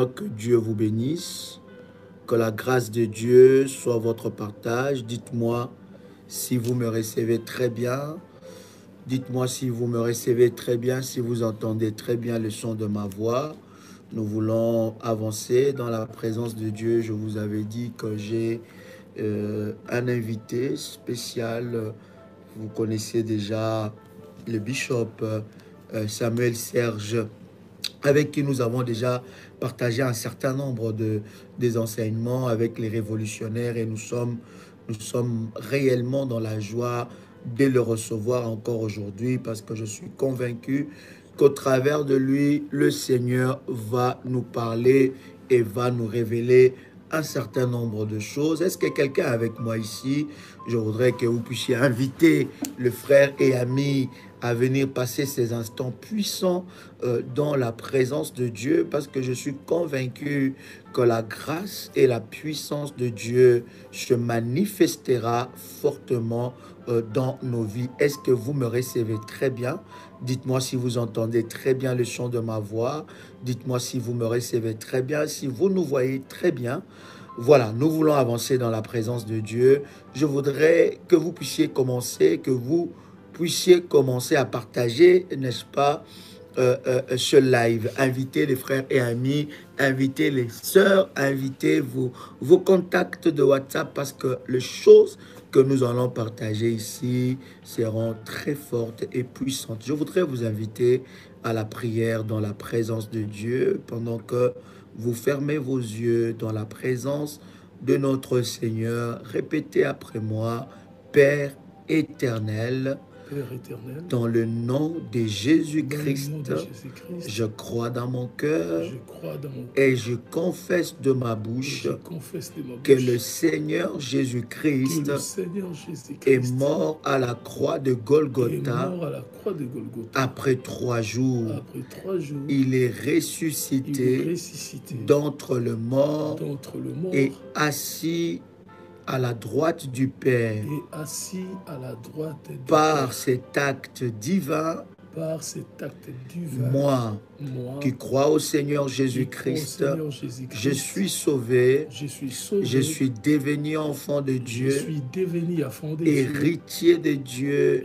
Que Dieu vous bénisse, que la grâce de Dieu soit votre partage. Dites-moi si vous me recevez très bien. Dites-moi si vous me recevez très bien, si vous entendez très bien le son de ma voix. Nous voulons avancer dans la présence de Dieu. Je vous avais dit que j'ai un invité spécial. Vous connaissez déjà le bishop Samuel Serge, avec qui nous avons déjà partagé un certain nombre des enseignements avec les révolutionnaires, et nous sommes réellement dans la joie de le recevoir encore aujourd'hui, parce que je suis convaincu qu'au travers de lui, le Seigneur va nous parler et va nous révéler un certain nombre de choses. Est-ce que quelqu'un est avec moi ici? Je voudrais que vous puissiez inviter le frère et ami à venir passer ces instants puissants dans la présence de Dieu, parce que je suis convaincu que la grâce et la puissance de Dieu se manifestera fortement dans nos vies. Est-ce que vous me recevez très bien? Dites-moi si vous entendez très bien le son de ma voix. Dites-moi si vous me recevez très bien, si vous nous voyez très bien. Voilà, nous voulons avancer dans la présence de Dieu. Je voudrais que vous puissiez commencer, à partager, n'est-ce pas, ce live. Invitez les frères et amis, invitez les sœurs, invitez vos contacts de WhatsApp, parce que les choses que nous allons partager ici seront très fortes et puissantes. Je voudrais vous inviter à la prière dans la présence de Dieu, pendant que vous fermez vos yeux dans la présence de notre Seigneur. Répétez après moi: Père éternel, Père éternel, dans le nom de Jésus-Christ, je crois dans mon cœur et je confesse de ma bouche que le Seigneur Jésus-Christ est mort à la croix de Golgotha. Après 3 jours, il est ressuscité d'entre les morts et assis à la droite du Père. Par cet acte divin, moi qui crois au Seigneur Jésus-Christ, je suis sauvé, je suis devenu enfant de Dieu, héritier de Dieu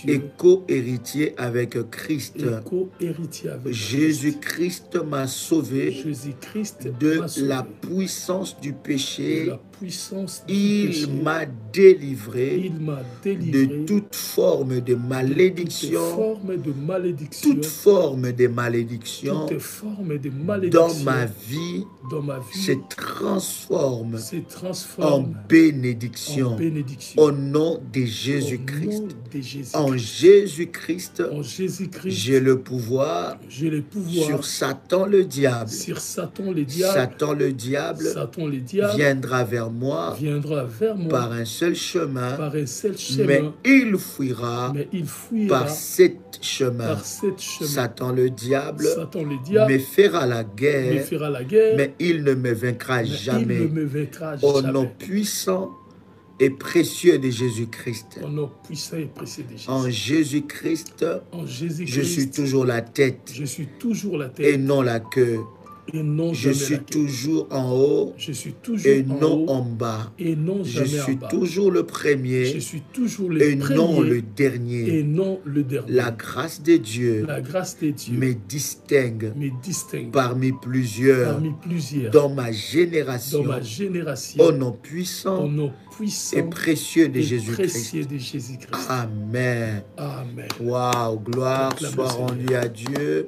et co-héritier avec Christ. Jésus-Christ m'a sauvé de la puissance du péché. Il m'a délivré de toute forme de malédiction, toute forme de malédiction dans ma vie se transforme en bénédiction au nom de Jésus-Christ. En Jésus-Christ, j'ai le pouvoir sur Satan le diable. Satan le diable viendra vers moi par un seul chemin, mais il fuira par 7 chemins. Satan le diable me fera la guerre, mais il ne me vaincra jamais. Au nom puissant et précieux de Jésus-Christ. En Jésus-Christ, je suis toujours la tête et non la queue. Je suis toujours en haut et non en bas. Je suis toujours le premier et non le dernier. La grâce de Dieu me distingue parmi plusieurs dans ma génération. Au nom puissant et précieux de Jésus-Christ. Amen. Waouh, gloire soit rendue à Dieu.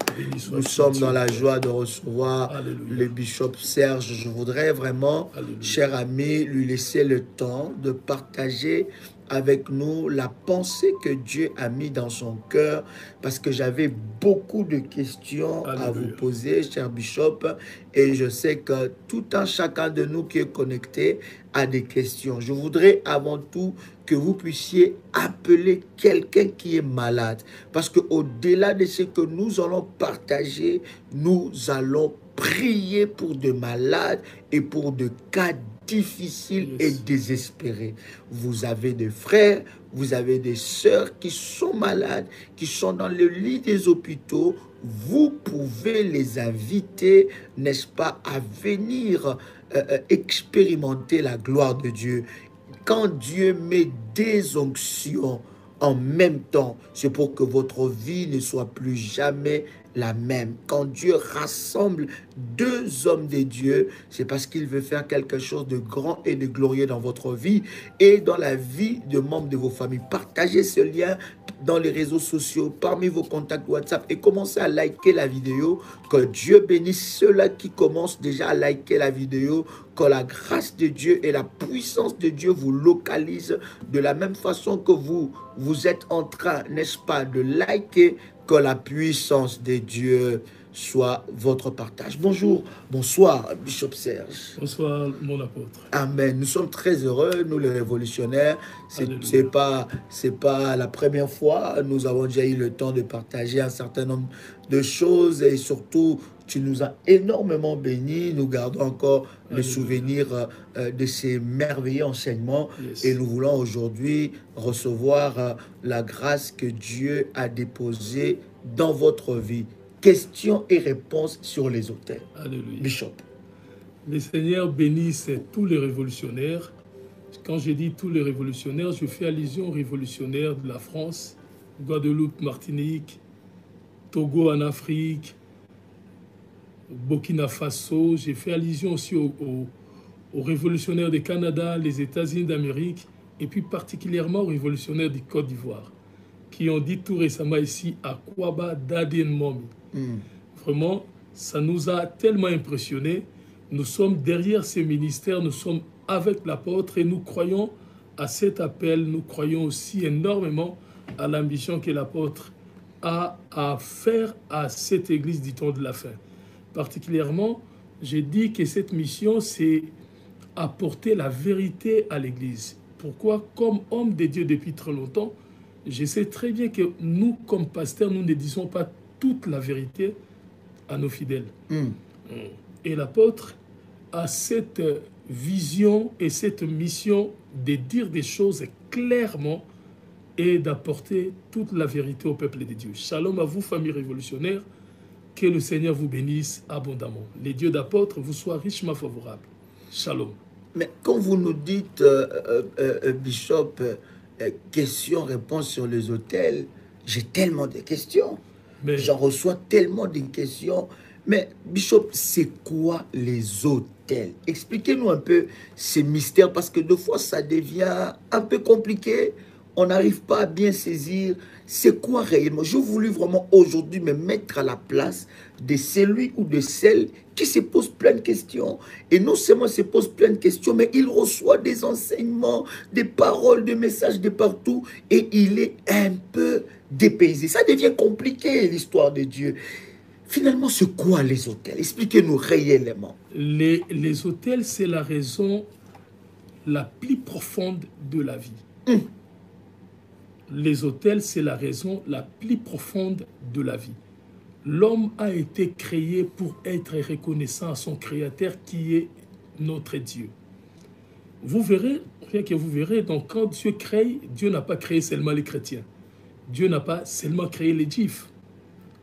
Nous sommes dans la joie de recevoir le bishop Serge. Je voudrais vraiment, cher ami, lui laisser le temps de partager avec nous la pensée que Dieu a mis dans son cœur, parce que j'avais beaucoup de questions à vous poser, cher bishop, et je sais que tout un chacun de nous qui est connecté a des questions. Je voudrais avant tout que vous puissiez appeler quelqu'un qui est malade, parce que au-delà de ce que nous allons partager, nous allons prier pour de malades et pour de cas difficiles et désespérés. Vous avez des frères, vous avez des sœurs qui sont malades, qui sont dans le lit des hôpitaux. vous pouvez les inviter, n'est-ce pas, à venir expérimenter la gloire de Dieu. Quand Dieu met des onctions en même temps, c'est pour que votre vie ne soit plus jamais la même. Quand Dieu rassemble deux hommes de Dieu, c'est parce qu'il veut faire quelque chose de grand et de glorieux dans votre vie et dans la vie de membres de vos familles. Partagez ce lien dans les réseaux sociaux, parmi vos contacts WhatsApp et commencez à liker la vidéo. Que Dieu bénisse ceux-là qui commencent déjà à liker la vidéo. Que la grâce de Dieu et la puissance de Dieu vous localisent de la même façon que vous êtes en train, n'est-ce pas, de liker. Que la puissance de Dieu soit votre partage. Bonjour, bonsoir, Bishop Serge. Bonsoir, mon apôtre. Amen. Nous sommes très heureux, nous les révolutionnaires. C'est pas la première fois. Nous avons déjà eu le temps de partager un certain nombre de choses et surtout, tu nous as énormément bénis. Nous gardons encore le souvenir de ces merveilleux enseignements. Yes. Et nous voulons aujourd'hui recevoir la grâce que Dieu a déposée dans votre vie. Questions et réponses sur les autels. Alléluia. Bishop. Le Seigneur bénisse tous les révolutionnaires. Quand je dis tous les révolutionnaires, je fais allusion aux révolutionnaires de la France, Guadeloupe, Martinique, Togo en Afrique, Burkina Faso. J'ai fait allusion aussi aux révolutionnaires du Canada, les États-Unis d'Amérique, et puis particulièrement aux révolutionnaires du Côte d'Ivoire, qui ont dit tout récemment ici à Kwaba Dadien Momi. Vraiment, ça nous a tellement impressionnés. Nous sommes derrière ces ministères, nous sommes avec l'apôtre et nous croyons à cet appel. Nous croyons aussi énormément à l'ambition que l'apôtre a à faire à cette église du temps de la fin. Particulièrement, j'ai dit que cette mission, c'est apporter la vérité à l'église. Pourquoi? Comme homme de Dieu depuis très longtemps, je sais très bien que nous, comme pasteurs, nous ne disons pas toute la vérité à nos fidèles. Et l'apôtre a cette vision et cette mission de dire des choses clairement et d'apporter toute la vérité au peuple de Dieu. Shalom à vous, famille révolutionnaire. Que le Seigneur vous bénisse abondamment. Les dieux d'apôtres vous soient richement favorables. Shalom. Mais quand vous nous dites, Bishop, questions-réponses sur les autels, j'ai tellement de questions. J'en reçois tellement de questions. Mais Bishop, c'est quoi les autels? Expliquez-nous un peu ces mystères, parce que des fois, ça devient un peu compliqué. On n'arrive pas à bien saisir c'est quoi réellement. Je voulais vraiment aujourd'hui me mettre à la place de celui ou de celle qui se pose plein de questions. Et non seulement se pose plein de questions, mais il reçoit des enseignements, des paroles, des messages de partout. Et il est un peu dépaysé. Ça devient compliqué, l'histoire de Dieu. Finalement, c'est quoi les autels? Expliquez-nous réellement. Les autels, c'est la raison la plus profonde de la vie. Les autels, c'est la raison la plus profonde de la vie. L'homme a été créé pour être reconnaissant à son Créateur qui est notre Dieu. Vous verrez, rien que vous verrez, donc quand Dieu crée, Dieu n'a pas créé seulement les chrétiens. Dieu n'a pas seulement créé les juifs.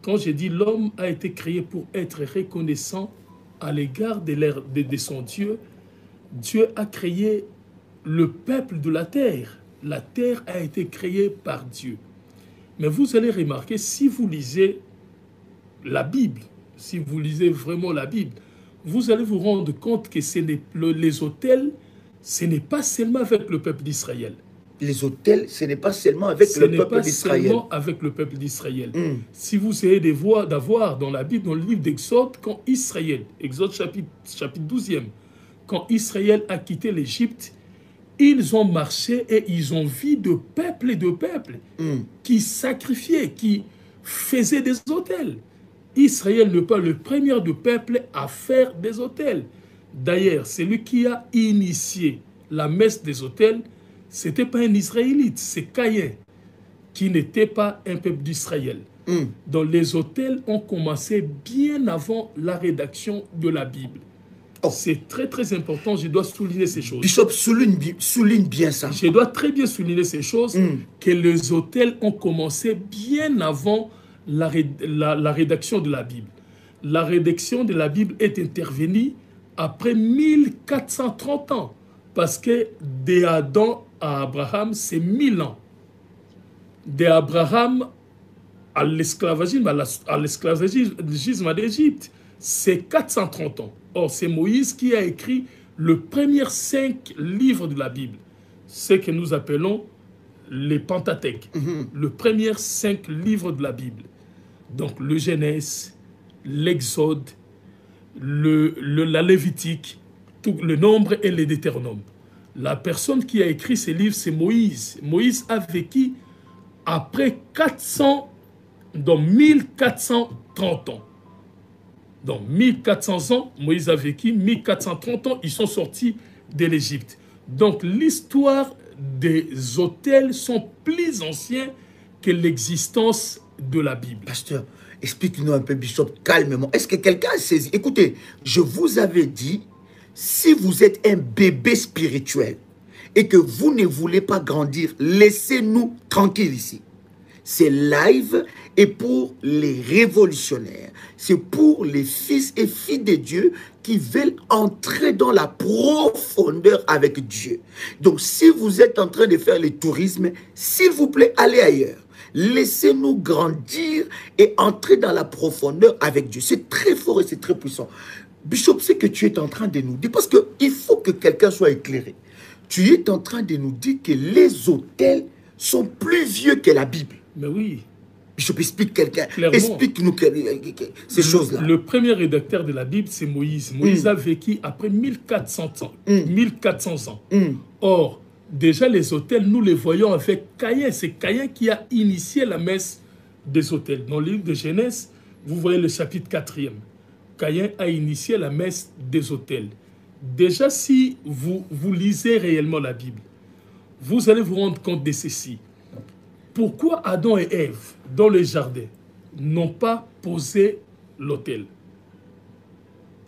Quand je dis l'homme a été créé pour être reconnaissant à l'égard de son Dieu, Dieu a créé le peuple de la terre. La terre a été créée par Dieu. Mais vous allez remarquer, si vous lisez la Bible, si vous lisez vraiment la Bible, vous allez vous rendre compte que les autels, ce n'est pas seulement avec le peuple d'Israël. Les autels, ce n'est pas seulement avec le peuple d'Israël. Ce n'est pas seulement avec le peuple d'Israël. Si vous essayez d'avoir dans la Bible, dans le livre d'Exode, quand Israël, Exode chapitre 12e, quand Israël a quitté l'Égypte, ils ont marché et ils ont vu de peuples et de peuples qui sacrifiaient, qui faisaient des autels. Israël n'est pas le premier de peuple à faire des autels. D'ailleurs, celui qui a initié la messe des autels, ce n'était pas un Israélite, c'est Caïn, qui n'était pas un peuple d'Israël. Donc les autels ont commencé bien avant la rédaction de la Bible. C'est très très important, je dois souligner ces choses. Bishop, souligne bien ça. Je dois très bien souligner ces choses, que les autels ont commencé bien avant la rédaction de la Bible. La rédaction de la Bible est intervenue après 1430 ans. Parce que d'Adam à Abraham, c'est 1000 ans. D'Abraham à l'esclavagisme d'Égypte, c'est 430 ans. Or, c'est Moïse qui a écrit le premier 5 livres de la Bible, ce que nous appelons les Pentateuques, le premier 5 livres de la Bible. Donc, le Genèse, l'Exode, la Lévitique, tout le Nombre et le Deutéronome. La personne qui a écrit ces livres, c'est Moïse. Moïse a vécu après 1430 ans. Donc, 1400 ans, Moïse a vécu, 1430 ans, ils sont sortis de l'Égypte. Donc, l'histoire des autels sont plus anciens que l'existence de la Bible. Pasteur, explique-nous un peu, Bishop, calmement. Est-ce que quelqu'un a saisi? Écoutez, je vous avais dit, si vous êtes un bébé spirituel et que vous ne voulez pas grandir, laissez-nous tranquilles ici. C'est live et pour les révolutionnaires. C'est pour les fils et filles de Dieu qui veulent entrer dans la profondeur avec Dieu. Donc, si vous êtes en train de faire le tourisme, s'il vous plaît, allez ailleurs. Laissez-nous grandir et entrer dans la profondeur avec Dieu. C'est très fort et c'est très puissant. Bishop, c'est que tu es en train de nous dire, parce qu'il faut que quelqu'un soit éclairé. Tu es en train de nous dire que les autels sont plus vieux que la Bible. Mais oui. Bishop, explique quelqu'un. Explique-nous ces choses-là. Le premier rédacteur de la Bible, c'est Moïse. Moïse a vécu après 1400 ans. 1400 ans. Or, déjà les autels, nous les voyons avec Caïn. C'est Caïn qui a initié la messe des autels. Dans le livre de Genèse, vous voyez le chapitre 4e. Caïn a initié la messe des autels. Déjà, si vous lisez réellement la Bible, vous allez vous rendre compte de ceci. Pourquoi Adam et Ève, dans le jardin, n'ont pas posé l'autel?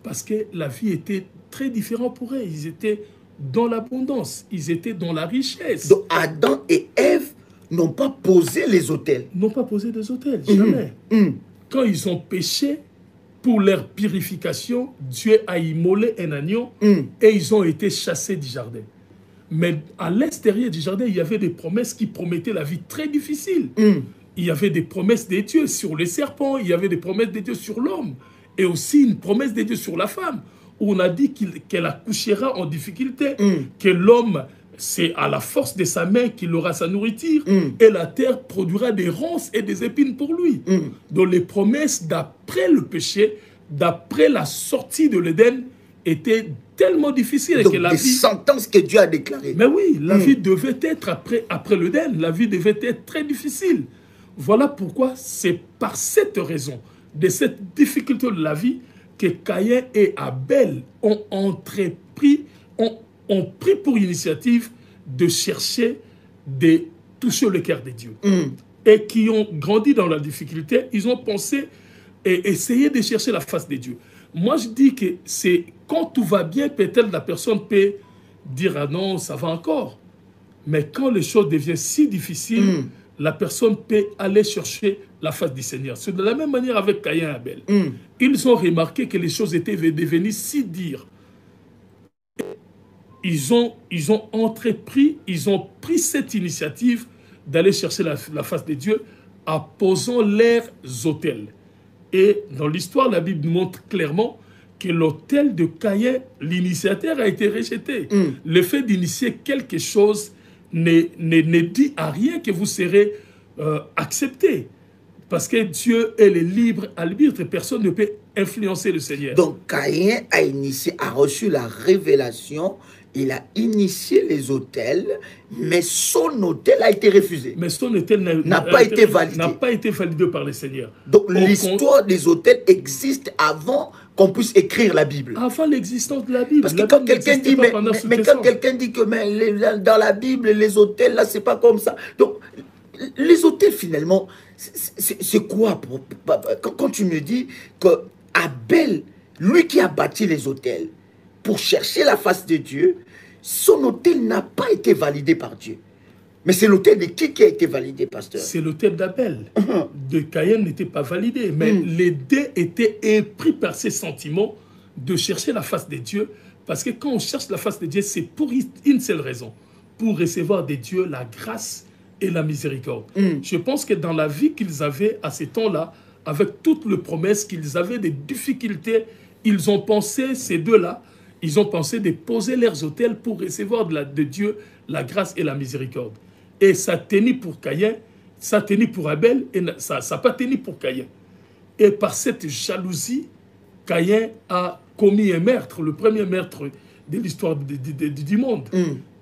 Parce que la vie était très différente pour eux. Ils étaient dans l'abondance, ils étaient dans la richesse. Donc Adam et Ève n'ont pas posé les autels. N'ont pas posé des autels, jamais. Quand ils ont péché, pour leur purification, Dieu a immolé un agneau et ils ont été chassés du jardin. Mais à l'extérieur du jardin, il y avait des promesses qui promettaient la vie très difficile. Il y avait des promesses de Dieu sur les serpents, il y avait des promesses de Dieu sur l'homme, et aussi une promesse de Dieu sur la femme, où on a dit qu'elle accouchera en difficulté, que l'homme, c'est à la force de sa main qu'il aura sa nourriture, et la terre produira des ronces et des épines pour lui. Donc les promesses d'après le péché, d'après la sortie de l'Éden, étaient tellement difficiles. Donc que la des vie... sentences que Dieu a déclarées. Mais oui, la vie devait être après l'Éden, la vie devait être très difficile. Voilà pourquoi c'est par cette raison, de cette difficulté de la vie, que Caïn et Abel ont entrepris, ont pris pour initiative de chercher de toucher le cœur de Dieu. Et qui ont grandi dans la difficulté, ils ont pensé et essayé de chercher la face de Dieu. Moi, je dis que c'est quand tout va bien, peut-être la personne peut dire « Ah non, ça va encore ». Mais quand les choses deviennent si difficiles, la personne peut aller chercher la face du Seigneur. C'est de la même manière avec Caïn et Abel. Ils ont remarqué que les choses étaient devenues si dures. Ils ont entrepris, ils ont pris cette initiative d'aller chercher la face de Dieu en posant leurs autels. Et dans l'histoire, la Bible nous montre clairement que l'autel de Caïn, l'initiateur, a été rejeté. Le fait d'initier quelque chose ne dit à rien que vous serez accepté. Parce que Dieu est le libre arbitre, personne ne peut influencer le Seigneur. Donc Caïn a reçu la révélation, il a initié les autels, mais son autel a été refusé. Mais son autel n'a pas été validé. N'a pas été validé par le Seigneur. Donc l'histoire des autels existe avant qu'on puisse écrire la Bible. Avant l'existence de la Bible. Parce que quand quelqu'un dit, mais quand quelqu'un dit que dans la Bible, les autels, là, c'est pas comme ça. Donc, les autels, finalement, c'est quoi? Quand tu me dis que Abel, lui qui a bâti les autels, pour chercher la face de Dieu, son autel n'a pas été validé par Dieu. Mais c'est l'autel de qui a été validé, pasteur? C'est l'autel d'Abel. De Caïn n'était pas validé. Mais les deux étaient épris par ces sentiments de chercher la face de Dieu. Parce que quand on cherche la face de Dieu, c'est pour une seule raison. Pour recevoir de Dieu la grâce et la miséricorde. Je pense que dans la vie qu'ils avaient à ces temps-là, avec toutes les promesses qu'ils avaient, des difficultés, ils ont pensé, ces deux-là, ils ont pensé de poser leurs autels pour recevoir de Dieu la grâce et la miséricorde. Et ça tenait pour Caïn, ça tenait pour Abel, et ça n'a pas tenu pour Caïn. Et par cette jalousie, Caïn a commis un meurtre, le premier meurtre de l'histoire du monde.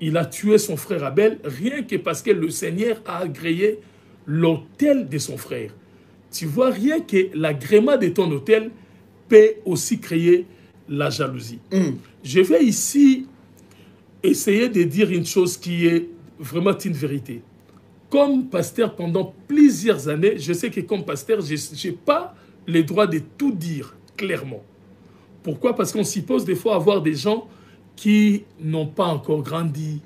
Il a tué son frère Abel, rien que parce que le Seigneur a agréé l'autel de son frère. Tu vois, rien que l'agrément de ton autel peut aussi créer la jalousie. Je vais ici essayer de dire une chose qui est vraiment une vérité. Comme pasteur pendant plusieurs années, je sais que comme pasteur, je n'ai pas le droit de tout dire clairement. Pourquoi? Parce qu'on suppose des fois avoir des gens qui n'ont pas encore grandi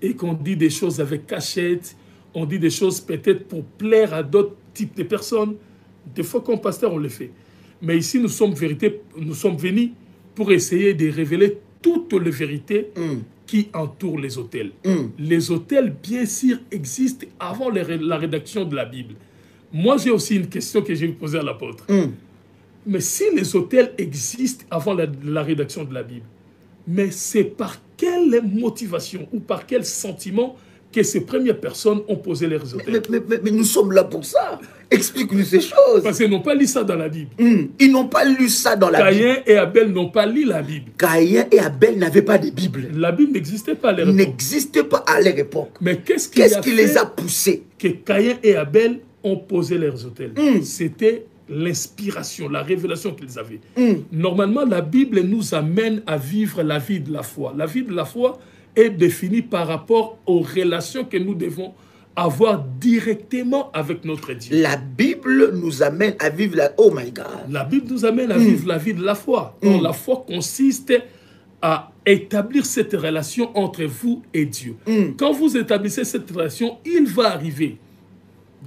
et qu'on dit des choses avec cachette, on dit des choses peut-être pour plaire à d'autres types de personnes. Des fois, comme pasteur, on le fait. Mais ici, nous sommes venus pour essayer de révéler toutes les vérités qui entourent les autels. Les autels, bien sûr, existent avant la rédaction de la Bible. Moi, j'ai aussi une question que je vais poser à l'apôtre. Mais si les autels existent avant la rédaction de la Bible, mais c'est par quelle motivation ou par quel sentiment que ces premières personnes ont posé leurs autels? Mais nous sommes là pour ça. Explique-nous ces choses. Parce qu'ils n'ont pas lu ça dans la Bible. Ils n'ont pas lu ça dans la Bible. Caïn et Abel n'ont pas lu la Bible. Caïn et Abel n'avaient pas de Bible. La Bible n'existait pas à leur époque. N'existait pas à leur époque. Mais qu'est-ce qui les a poussés? Que Caïn et Abel ont posé leurs autels. C'était l'inspiration, la révélation qu'ils avaient. Normalement, la Bible nous amène à vivre la vie de la foi. La vie de la foi est définie par rapport aux relations que nous devons avoir directement avec notre Dieu. La Bible nous amène à vivre la... Oh my God. La Bible nous amène à vivre la vie de la foi. Donc, la foi consiste à établir cette relation entre vous et Dieu. Quand vous établissez cette relation, il va arriver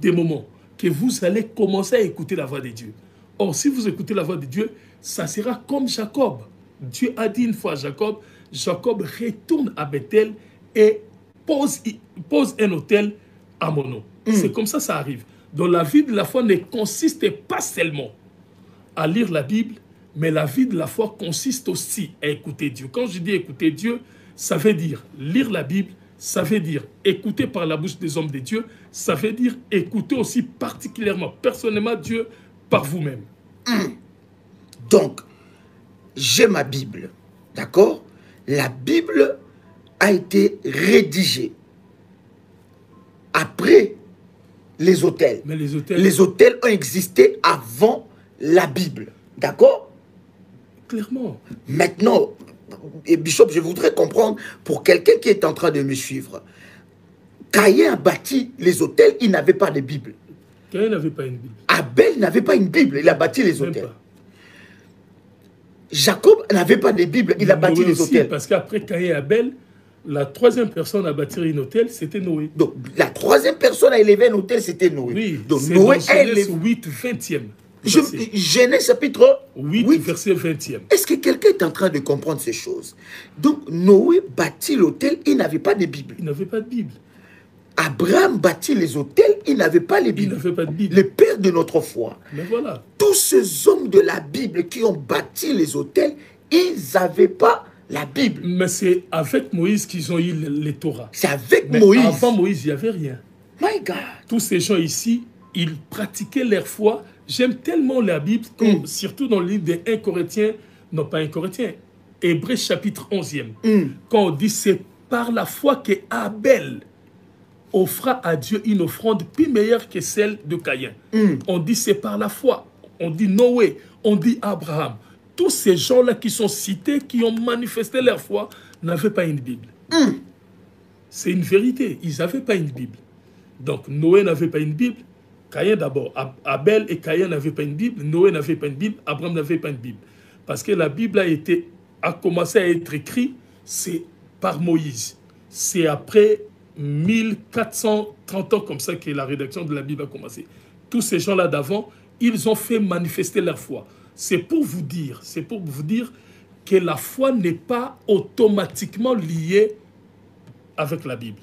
des moments que vous allez commencer à écouter la voix de Dieu. Or, si vous écoutez la voix de Dieu, ça sera comme Jacob. Dieu a dit une fois à Jacob, Jacob retourne à Bethel et pose un autel à mon nom. C'est comme ça ça arrive. Donc la vie de la foi ne consiste pas seulement à lire la Bible, mais la vie de la foi consiste aussi à écouter Dieu. Quand je dis écouter Dieu, ça veut dire lire la Bible, ça veut dire écouter par la bouche des hommes de Dieu, ça veut dire écouter aussi particulièrement, personnellement Dieu par vous-même. Donc, j'ai ma Bible, d'accord? La Bible a été rédigée après les autels. Mais les autels ont existé avant la Bible, d'accord? Clairement. Maintenant, et Bishop, je voudrais comprendre, pour quelqu'un qui est en train de me suivre, Caïn a bâti les autels, il n'avait pas de Bible. Caïn n'avait pas une Bible. Abel n'avait pas une Bible, il a bâti les autels. Jacob n'avait pas de Bible, il a bâti les autels. Parce qu'après Caïn et Abel, la troisième personne à bâtir un autel, c'était Noé. Donc, la troisième personne à élever un autel, c'était Noé. Oui, donc Noé a élevé 8, 20e. Genèse chapitre 8, verset 20e. Est-ce que quelqu'un est en train de comprendre ces choses? Donc, Noé bâtit l'autel, il n'avait pas de Bible. Il n'avait pas de Bible. Abraham bâtit les autels, il n'avait pas les Bibles. Il n'avait pas de Bible. Le père de notre foi. Mais voilà. Tous ces hommes de la Bible qui ont bâti les autels, ils n'avaient pas la Bible. Mais c'est avec Moïse qu'ils ont eu les Torah. C'est avec Moïse. Avant Moïse, il n'y avait rien. My God. Tous ces gens ici, ils pratiquaient leur foi. J'aime tellement la Bible, surtout dans le livre des 1 Corinthiens, non pas 1 Corinthiens, Hébreux chapitre 11e. Quand on dit c'est par la foi que Abel offra à Dieu une offrande plus meilleure que celle de Caïn. On dit c'est par la foi. On dit Noé, on dit Abraham. Tous ces gens-là qui sont cités, qui ont manifesté leur foi, n'avaient pas une Bible. C'est une vérité. Ils n'avaient pas une Bible. Donc Noé n'avait pas une Bible. Caïn d'abord. Abel et Caïn n'avaient pas une Bible. Noé n'avait pas une Bible. Abraham n'avait pas une Bible. Parce que la Bible a commencé à être écrite, c'est par Moïse. C'est après 1430 ans comme ça que la rédaction de la Bible a commencé. Tous ces gens-là d'avant, ils ont fait manifester leur foi. C'est pour vous dire que la foi n'est pas automatiquement liée avec la Bible.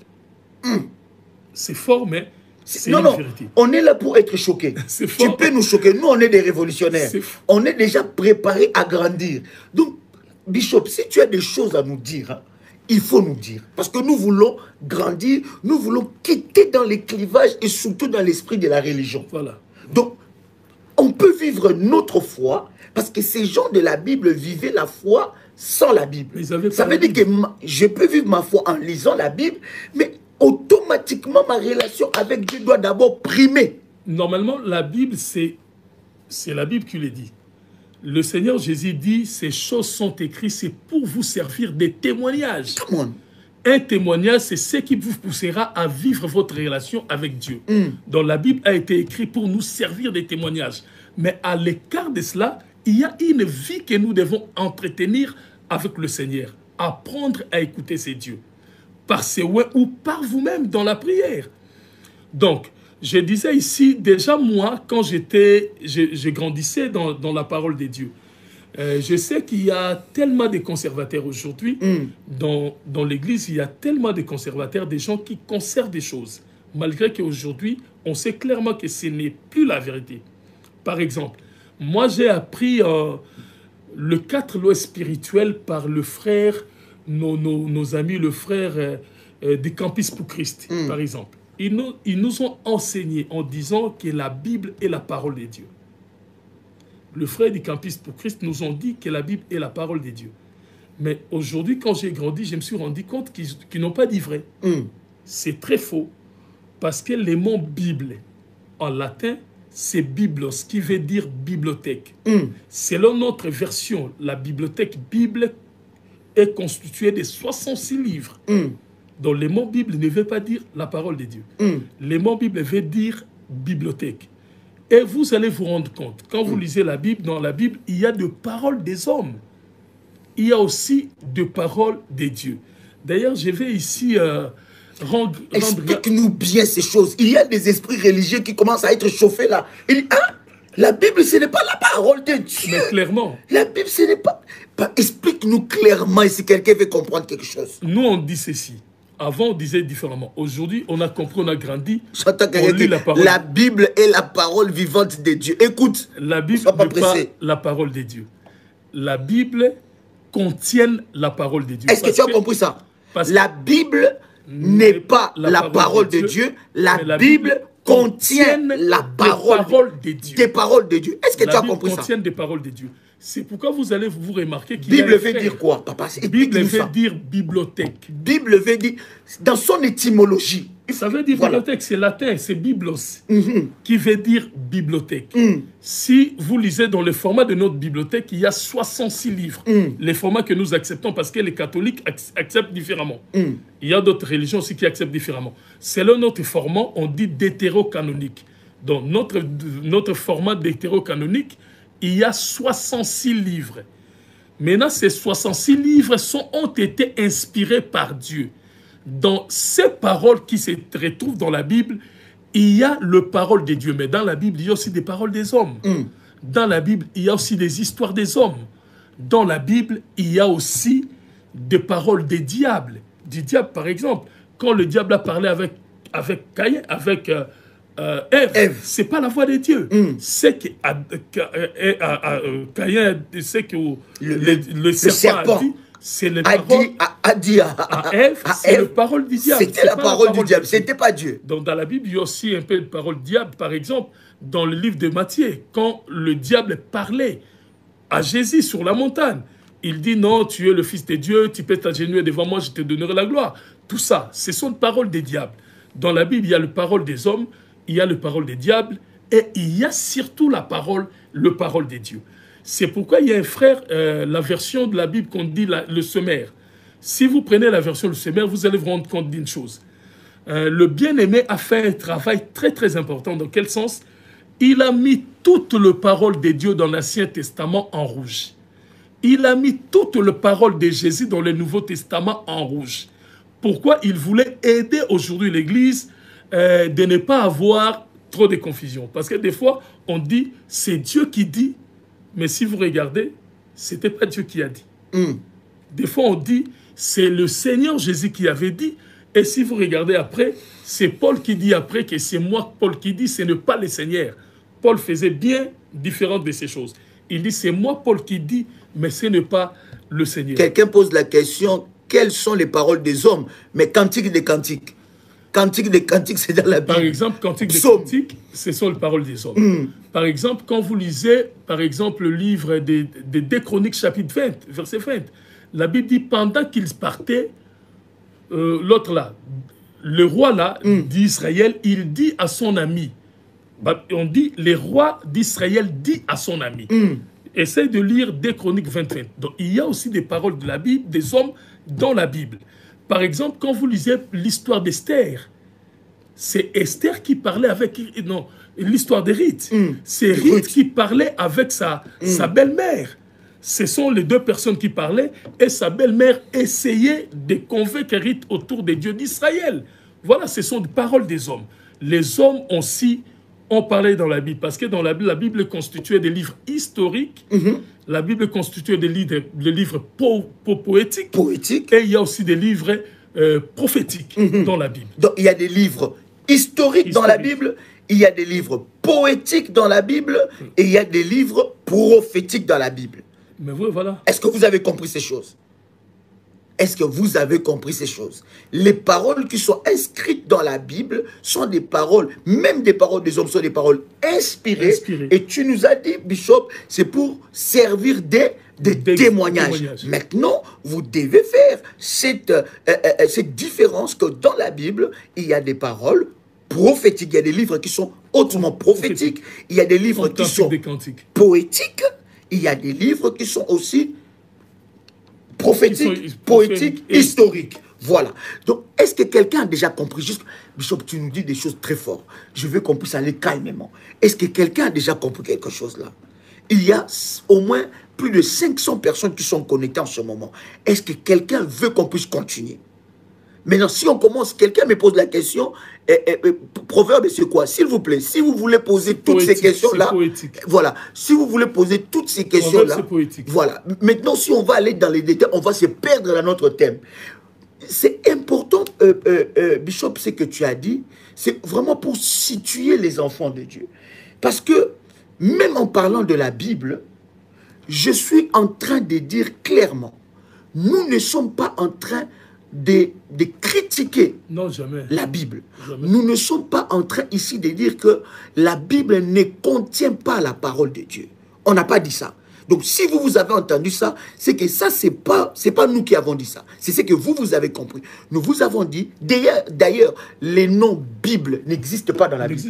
C'est fort, mais c'est une vérité. On est là pour être choqués. Tu peux nous choquer. Nous, on est des révolutionnaires. On est déjà préparés à grandir. Donc, Bishop, si tu as des choses à nous dire, hein, il faut nous dire. Parce que nous voulons grandir, nous voulons quitter dans les clivages et surtout dans l'esprit de la religion. Voilà. Donc, on peut vivre notre foi parce que ces gens de la Bible vivaient la foi sans la Bible. Ça veut dire que je peux vivre ma foi en lisant la Bible, mais automatiquement ma relation avec Dieu doit d'abord primer. Normalement, la Bible, c'est la Bible qui le dit. Le Seigneur Jésus dit, ces choses sont écrites, c'est pour vous servir des témoignages. Come on. Un témoignage, c'est ce qui vous poussera à vivre votre relation avec Dieu. Donc la Bible a été écrite pour nous servir des témoignages. Mais à l'écart de cela, il y a une vie que nous devons entretenir avec le Seigneur. Apprendre à écouter ses dieux. Par ses ouais ou par vous-même dans la prière. Donc, je disais ici, déjà moi, quand je grandissais dans la parole de Dieu, je sais qu'il y a tellement de conservateurs aujourd'hui, dans l'Église, il y a tellement de conservateurs, des gens qui conservent des choses, malgré qu'aujourd'hui, on sait clairement que ce n'est plus la vérité. Par exemple, moi j'ai appris le 4 lois spirituelles par le frère, nos amis, le frère du Campus pour Christ, par exemple. Ils nous ont enseigné en disant que la Bible est la parole de Dieu. Le frère du Campus pour Christ nous ont dit que la Bible est la parole de Dieu. Mais aujourd'hui, quand j'ai grandi, je me suis rendu compte qu'ils n'ont pas dit vrai. C'est très faux. Parce que le mot Bible, en latin, c'est biblos, qui veut dire bibliothèque. Selon notre version, la bibliothèque Bible est constituée de 66 livres. Donc le mot Bible ne veut pas dire la parole de Dieu. Le mot Bible veut dire bibliothèque. Et vous allez vous rendre compte, quand vous lisez la Bible, dans la Bible, il y a des paroles des hommes. Il y a aussi des paroles des dieux. D'ailleurs, je vais ici explique-nous bien ces choses. Il y a des esprits religieux qui commencent à être chauffés là. La Bible, ce n'est pas la parole de Dieu. Mais clairement. La Bible, ce n'est pas... Explique-nous clairement si quelqu'un veut comprendre quelque chose. Nous, on dit ceci. Avant, on disait différemment. Aujourd'hui, on a compris, on a grandi. On lit la parole. La Bible est la parole vivante de Dieu. Écoute, la Bible n'est pas la parole de Dieu. La Bible contient la parole de Dieu. Est-ce que tu as compris ça? La Bible n'est pas la parole de Dieu. La Bible contient la parole de Dieu. Des paroles de Dieu. Est-ce que tu as compris ça? La Bible contient des paroles de Dieu. C'est pourquoi vous allez vous remarquer qu'il Bible veut dire quoi, papa? Bible veut dire bibliothèque. Bible veut dire, dans son étymologie. Ça veut dire bibliothèque, c'est latin, c'est biblos, qui veut dire bibliothèque. Si vous lisez dans le format de notre bibliothèque, il y a 66 livres. Les formats que nous acceptons parce que les catholiques acceptent différemment. Il y a d'autres religions aussi qui acceptent différemment. Selon notre format, on dit d'hétérocanonique. Dans notre format d'hétérocanonique, il y a 66 livres. Maintenant, ces 66 livres ont été inspirés par Dieu. Dans ces paroles qui se retrouvent dans la Bible, il y a le parole de Dieu. Mais dans la Bible, il y a aussi des paroles des hommes. Dans la Bible, il y a aussi des histoires des hommes. Dans la Bible, il y a aussi des paroles des diables. Du diable, par exemple. Quand le diable a parlé avec Caïn, avec Ève, c'est pas la voix de Dieu. C'est que Caïn, c'est que le serpent a dit, c'est le parole a dit à Ève, c'est la parole du diable. C'était la parole du diable, c'était pas Dieu. Donc dans la Bible, il y a aussi un peu de parole diable. Par exemple, dans le livre de Matthieu, quand le diable parlait à Jésus sur la montagne, il dit non, tu es le Fils de Dieu, tu peux t'agenouiller devant moi, je te donnerai la gloire. Tout ça, ce sont des paroles des diables. Dans la Bible, il y a la parole des hommes, il y a la parole des diables, et il y a surtout la parole des dieux. C'est pourquoi il y a un frère, la version de la Bible qu'on dit le sommaire. Si vous prenez la version du sommaire, vous allez vous rendre compte d'une chose. Le bien-aimé a fait un travail très très important. Dans quel sens? Il a mis toute la parole de Dieu dans l'Ancien Testament en rouge. Il a mis toute la parole de Jésus dans le Nouveau Testament en rouge. pourquoi il voulait aider aujourd'hui l'Église de ne pas avoir trop de confusion. Parce que des fois, on dit, c'est Dieu qui dit, mais si vous regardez, ce n'était pas Dieu qui a dit. Des fois, on dit, c'est le Seigneur Jésus qui avait dit, et si vous regardez après, c'est Paul qui dit après que c'est moi, Paul, qui dit, ce n'est pas le Seigneur. Paul faisait bien différentes de ces choses. Il dit, c'est moi, Paul, qui dit, mais ce n'est pas le Seigneur. Quelqu'un pose la question, quelles sont les paroles des hommes? Mais Cantique des Cantiques. Cantique des Cantiques, c'est dans la Bible. Par exemple, Cantique des Cantiques, ce sont les paroles des hommes. Par exemple, quand vous lisez, par exemple, le livre des 2 Chroniques, chapitre 20, verset 20, la Bible dit, pendant qu'ils partaient, l'autre là, le roi là d'Israël, il dit à son ami, on dit, le roi d'Israël dit à son ami, essaye de lire 2 Chroniques 20. Donc, il y a aussi des paroles de la Bible, des hommes dans la Bible. Par exemple, quand vous lisez l'histoire d'Esther, c'est Esther qui parlait avec... Non, l'histoire de Ruth. C'est Ruth qui parlait avec sa belle-mère. Ce sont les 2 personnes qui parlaient et sa belle-mère essayait de convaincre Ruth autour des dieux d'Israël. Voilà, ce sont des paroles des hommes. Les hommes aussi ont parlé dans la Bible, parce que dans la Bible est constituée des livres historiques, la Bible est constituée des livres poétiques, et il y a aussi des livres prophétiques dans la Bible. Donc il y a des livres historiques dans la Bible, il y a des livres poétiques dans la Bible, et il y a des livres prophétiques dans la Bible. Mais voilà. Est-ce que vous avez compris ces choses? Est-ce que vous avez compris ces choses? Les paroles qui sont inscrites dans la Bible sont des paroles, même des paroles des hommes, sont des paroles inspirées. Et tu nous as dit, Bishop, c'est pour servir des témoignages. Maintenant, vous devez faire cette différence que dans la Bible, il y a des paroles prophétiques. Il y a des livres qui sont hautement prophétiques. Il y a des livres qui sont poétiques. Il y a des livres qui sont aussi prophétique, poétique, historique. Voilà. Donc, est-ce que quelqu'un a déjà compris? Juste, Bishop, tu nous dis des choses très fortes. Je veux qu'on puisse aller calmement. Est-ce que quelqu'un a déjà compris quelque chose là? Il y a au moins plus de 500 personnes qui sont connectées en ce moment. Est-ce que quelqu'un veut qu'on puisse continuer? Maintenant, si on commence, quelqu'un me pose la question, proverbe, c'est quoi? S'il vous plaît, si vous voulez poser toutes ces questions-là, voilà, si vous voulez poser toutes ces questions-là, voilà. Maintenant, si on va aller dans les détails, on va se perdre dans notre thème. C'est important, Bishop, ce que tu as dit, c'est vraiment pour situer les enfants de Dieu. Parce que, même en parlant de la Bible, je suis en train de dire clairement, nous ne sommes pas en train de critiquer la Bible. Nous ne sommes pas en train ici de dire que la Bible ne contient pas la parole de Dieu. On n'a pas dit ça. Donc si vous avez entendu ça, c'est que ça, c'est pas nous qui avons dit ça. C'est ce que vous avez compris. Nous vous avons dit, d'ailleurs, les noms Bible n'existent pas dans la Bible.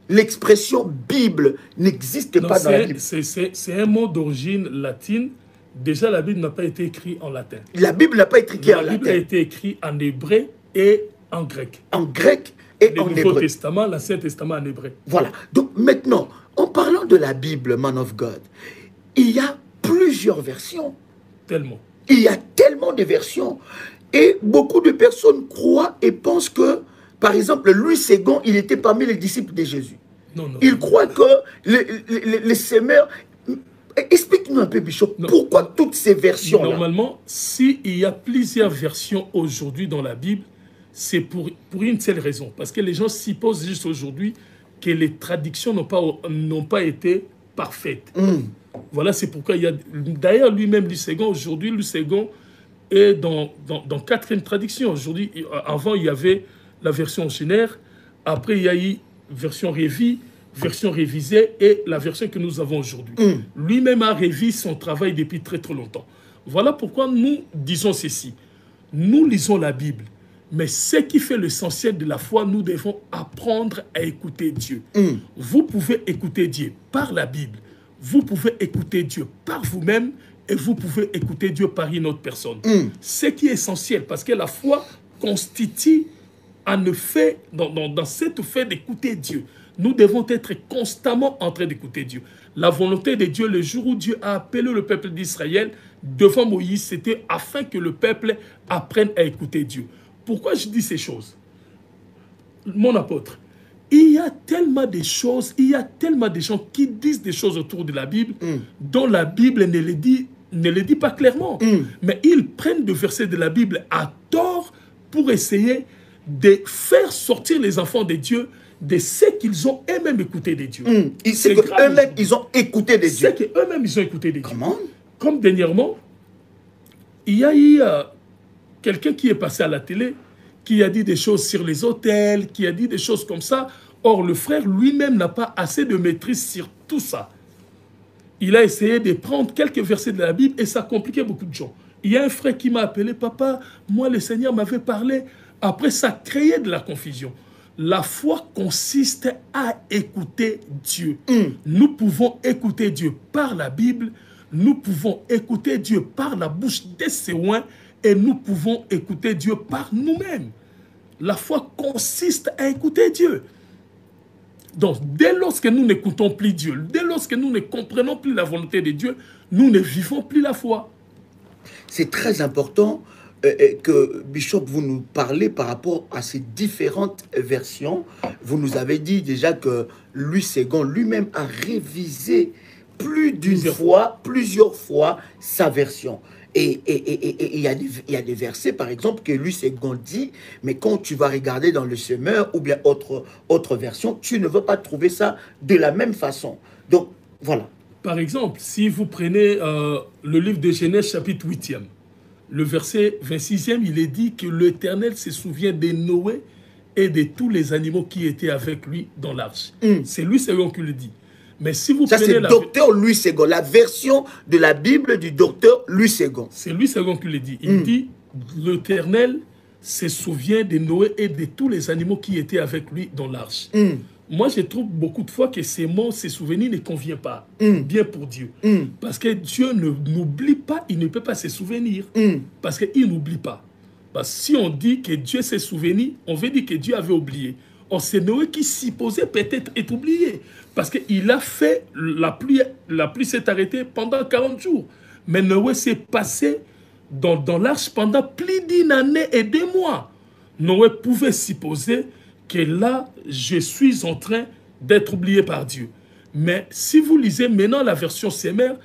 L'expression Bible n'existe pas dans la Bible. C'est un mot d'origine latine. Déjà, la Bible n'a pas été écrite en latin. La Bible n'a pas été écrite en latin. La Bible a été écrite en hébreu et en grec. En grec et en hébreu. Le Nouveau Testament, l'Ancien Testament en hébreu. Voilà. Donc maintenant, en parlant de la Bible, Man of God, il y a plusieurs versions. Tellement. Il y a tellement de versions. Et beaucoup de personnes croient et pensent que, par exemple, Louis II, il était parmi les disciples de Jésus. Non. Il croit que les semeurs... Explique-nous un peu, Bishop, pourquoi toutes ces versions-là? Normalement, s'il y a plusieurs versions aujourd'hui dans la Bible, c'est pour une seule raison. Parce que les gens s'y posent juste aujourd'hui que les traductions n'ont pas été parfaites. Voilà, c'est pourquoi il y a... D'ailleurs, lui-même, Louis II, aujourd'hui, Louis II est dans 4e traduction. Aujourd'hui, avant, il y avait la version ordinaire. Après, il y a eu version révisée, version révisée et la version que nous avons aujourd'hui. Lui-même a révisé son travail depuis très très longtemps. Voilà pourquoi nous disons ceci. Nous lisons la Bible, mais ce qui fait l'essentiel de la foi, nous devons apprendre à écouter Dieu. Vous pouvez écouter Dieu par la Bible, vous pouvez écouter Dieu par vous-même et vous pouvez écouter Dieu par une autre personne. Ce qui est essentiel, parce que la foi constitue en effet, dans cette fait d'écouter Dieu. Nous devons être constamment en train d'écouter Dieu. La volonté de Dieu, le jour où Dieu a appelé le peuple d'Israël devant Moïse, c'était afin que le peuple apprenne à écouter Dieu. pourquoi je dis ces choses? Mon apôtre, il y a tellement de choses, il y a tellement de gens qui disent des choses autour de la Bible dont la Bible ne le dit pas clairement. Mais ils prennent des versets de la Bible à tort pour essayer de faire sortir les enfants de Dieu de ce qu'ils ont eux-mêmes écouté de Dieu. C'est qu'eux-mêmes, ils ont écouté de Dieu. C'est qu'eux-mêmes, ils ont écouté de Dieu. Comment? Comme dernièrement, il y a eu quelqu'un qui est passé à la télé, qui a dit des choses sur les hôtels, qui a dit des choses comme ça. Or, le frère lui-même n'a pas assez de maîtrise sur tout ça. Il a essayé de prendre quelques versets de la Bible et ça compliquait beaucoup de gens. Il y a un frère qui m'a appelé, papa, moi le Seigneur m'avait parlé. Après, ça créait de la confusion. La foi consiste à écouter Dieu. Nous pouvons écouter Dieu par la Bible, nous pouvons écouter Dieu par la bouche des séoins et nous pouvons écouter Dieu par nous-mêmes. La foi consiste à écouter Dieu. Donc, dès lors que nous n'écoutons plus Dieu, dès lors que nous ne comprenons plus la volonté de Dieu, nous ne vivons plus la foi. C'est très important que, Bishop, vous nous parlez par rapport à ces différentes versions. Vous nous avez dit déjà que Louis II lui-même a révisé plusieurs fois sa version. Et il y a des versets, par exemple, que Louis II dit, mais quand tu vas regarder dans le Semeur ou bien autre version, tu ne vas pas trouver ça de la même façon. Donc, voilà. Par exemple, si vous prenez le livre de Genèse, chapitre 8e, le verset 26e, il est dit que l'Éternel se souvient de Noé et de tous les animaux qui étaient avec lui dans l'arche. C'est Louis II qui le dit. Mais si vous ça, c'est docteur Louis II, la version de la Bible du docteur Louis II. C'est Louis II qui le dit. Il dit, l'Éternel se souvient de Noé et de tous les animaux qui étaient avec lui dans l'arche. Moi, je trouve beaucoup de fois que ces mots, ces souvenirs ne conviennent pas bien pour Dieu. Parce que Dieu n'oublie pas, il ne peut pas se souvenir. Parce qu'il n'oublie pas. Parce que si on dit que Dieu s'est souvenu, on veut dire que Dieu avait oublié. Or, c'est Noé qui supposait peut-être être oublié. Parce qu'il a fait, la pluie s'est arrêtée pendant 40 jours. Mais Noé s'est passé dans l'arche pendant plus d'une année et 2 mois. Noé pouvait supposer que là, je suis en train d'être oublié par Dieu. Mais si vous lisez maintenant la version Semeur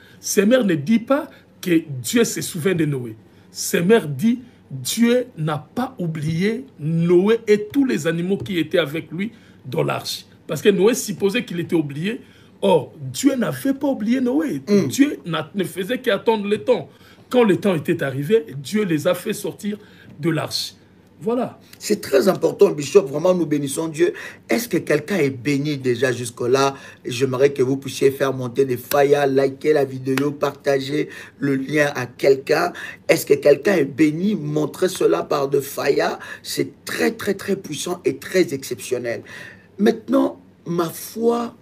ne dit pas que Dieu se souvient de Noé. Semeur dit, Dieu n'a pas oublié Noé et tous les animaux qui étaient avec lui dans l'arche. Parce que Noé supposait qu'il était oublié. Or, Dieu n'avait pas oublié Noé. Dieu ne faisait qu'attendre le temps. Quand le temps était arrivé, Dieu les a fait sortir de l'arche. Voilà. C'est très important, Bishop. Vraiment, nous bénissons Dieu. Est-ce que quelqu'un est béni déjà jusque-là? J'aimerais que vous puissiez faire monter des faillas, liker la vidéo, partager le lien à quelqu'un. Est-ce que quelqu'un est béni? Montrez cela par de faillas. C'est très, très, très puissant et très exceptionnel. Maintenant, ma foi,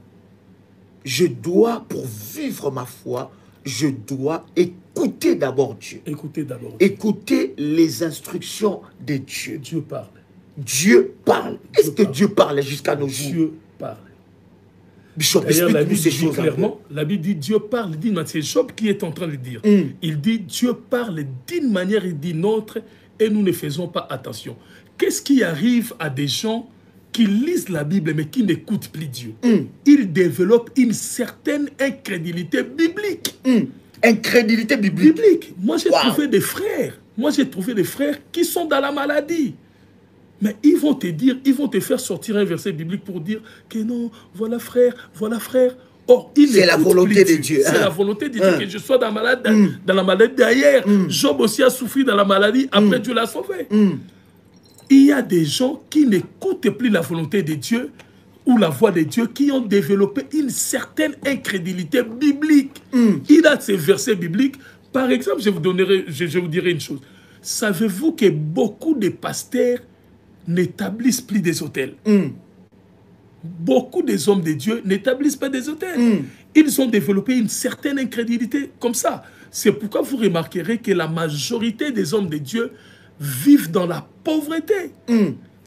pour vivre ma foi, je dois écouter d'abord Dieu. Écouter d'abord. Écouter les instructions de Dieu. Dieu parle. Dieu parle. Est-ce que Dieu parle jusqu'à nos jours? Dieu parle. Bishop, d'ailleurs, la Bible dit clairement, la Bible dit Dieu parle d'une manière. C'est Job qui est en train de dire. Il dit Dieu parle d'une manière et d'une autre et nous ne faisons pas attention. Qu'est-ce qui arrive à des gens qui lisent la Bible mais qui n'écoutent plus Dieu? Ils développent une certaine incrédulité biblique. Incrédulité biblique. Moi, j'ai trouvé des frères. Moi, j'ai trouvé des frères qui sont dans la maladie. Mais ils vont te dire, ils vont te faire sortir un verset biblique pour dire que non, voilà frère, voilà frère. Or, c'est la volonté de Dieu. C'est la volonté de Dieu que je sois dans la maladie d'ailleurs. Job aussi a souffert dans la maladie, après Dieu l'a sauvé. Il y a des gens qui n'écoutent plus la volonté de Dieu ou la voix de Dieu, qui ont développé une certaine incrédulité biblique. Il y a ces versets bibliques. Par exemple, je vous dirai une chose. Savez-vous que beaucoup de pasteurs n'établissent plus des hôtels? Beaucoup des hommes de Dieu n'établissent pas des hôtels. Ils ont développé une certaine incrédulité comme ça. C'est pourquoi vous remarquerez que la majorité des hommes de Dieu vivent dans la pauvreté.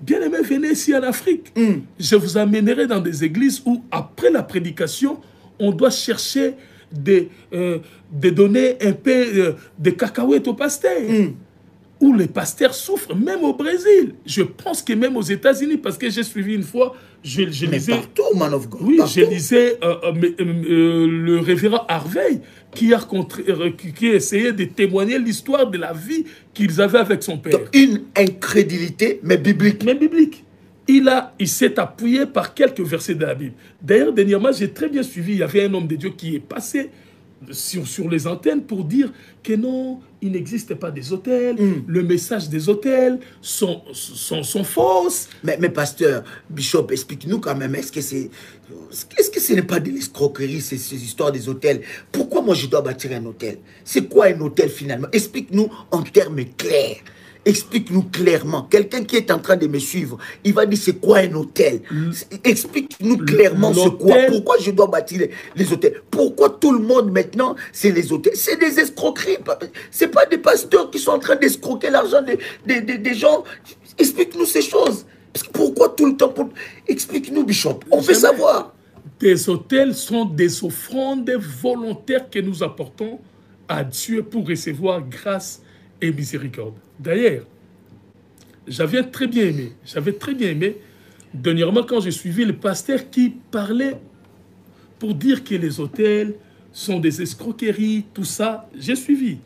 Bien-aimés, venez ici en Afrique. Je vous amènerai dans des églises où, après la prédication, on doit chercher de donner un peu de cacahuètes au pasteur. où les pasteurs souffrent, même au Brésil. Je pense que même aux États-Unis, parce que j'ai suivi une fois, je lisais... partout, man of God. Oui, partout. je lisais le révérend Harvey qui a essayé de témoigner l'histoire de la vie qu'ils avaient avec son père. Donc, une incrédulité, mais biblique. Mais biblique. Il s'est appuyé par quelques versets de la Bible. D'ailleurs, dernièrement, j'ai très bien suivi, il y avait un homme de Dieu qui est passé sur les antennes pour dire que non, il n'existe pas des hôtels, le message des hôtels sont fausses. Mais pasteur, Bishop, explique-nous quand même, est-ce que ce n'est pas de l'escroquerie, ces histoires des hôtels? Pourquoi moi je dois bâtir un hôtel? C'est quoi un hôtel finalement? Explique-nous en termes clairs. Explique-nous clairement. Quelqu'un qui est en train de me suivre, il va dire c'est quoi un hôtel? Explique-nous clairement c'est quoi. Pourquoi je dois bâtir les hôtels? Pourquoi tout le monde maintenant, c'est les hôtels? C'est des escroqueries. Ce n'est pas des pasteurs qui sont en train d'escroquer l'argent des gens. Explique-nous ces choses. Pourquoi tout le temps? Explique-nous, Bishop. On veut savoir. Des hôtels sont des offrandes volontaires que nous apportons à Dieu pour recevoir grâce et miséricorde. D'ailleurs, j'avais très bien aimé, dernièrement quand j'ai suivi le pasteur qui parlait pour dire que les hôtels sont des escroqueries, tout ça, j'ai suivi.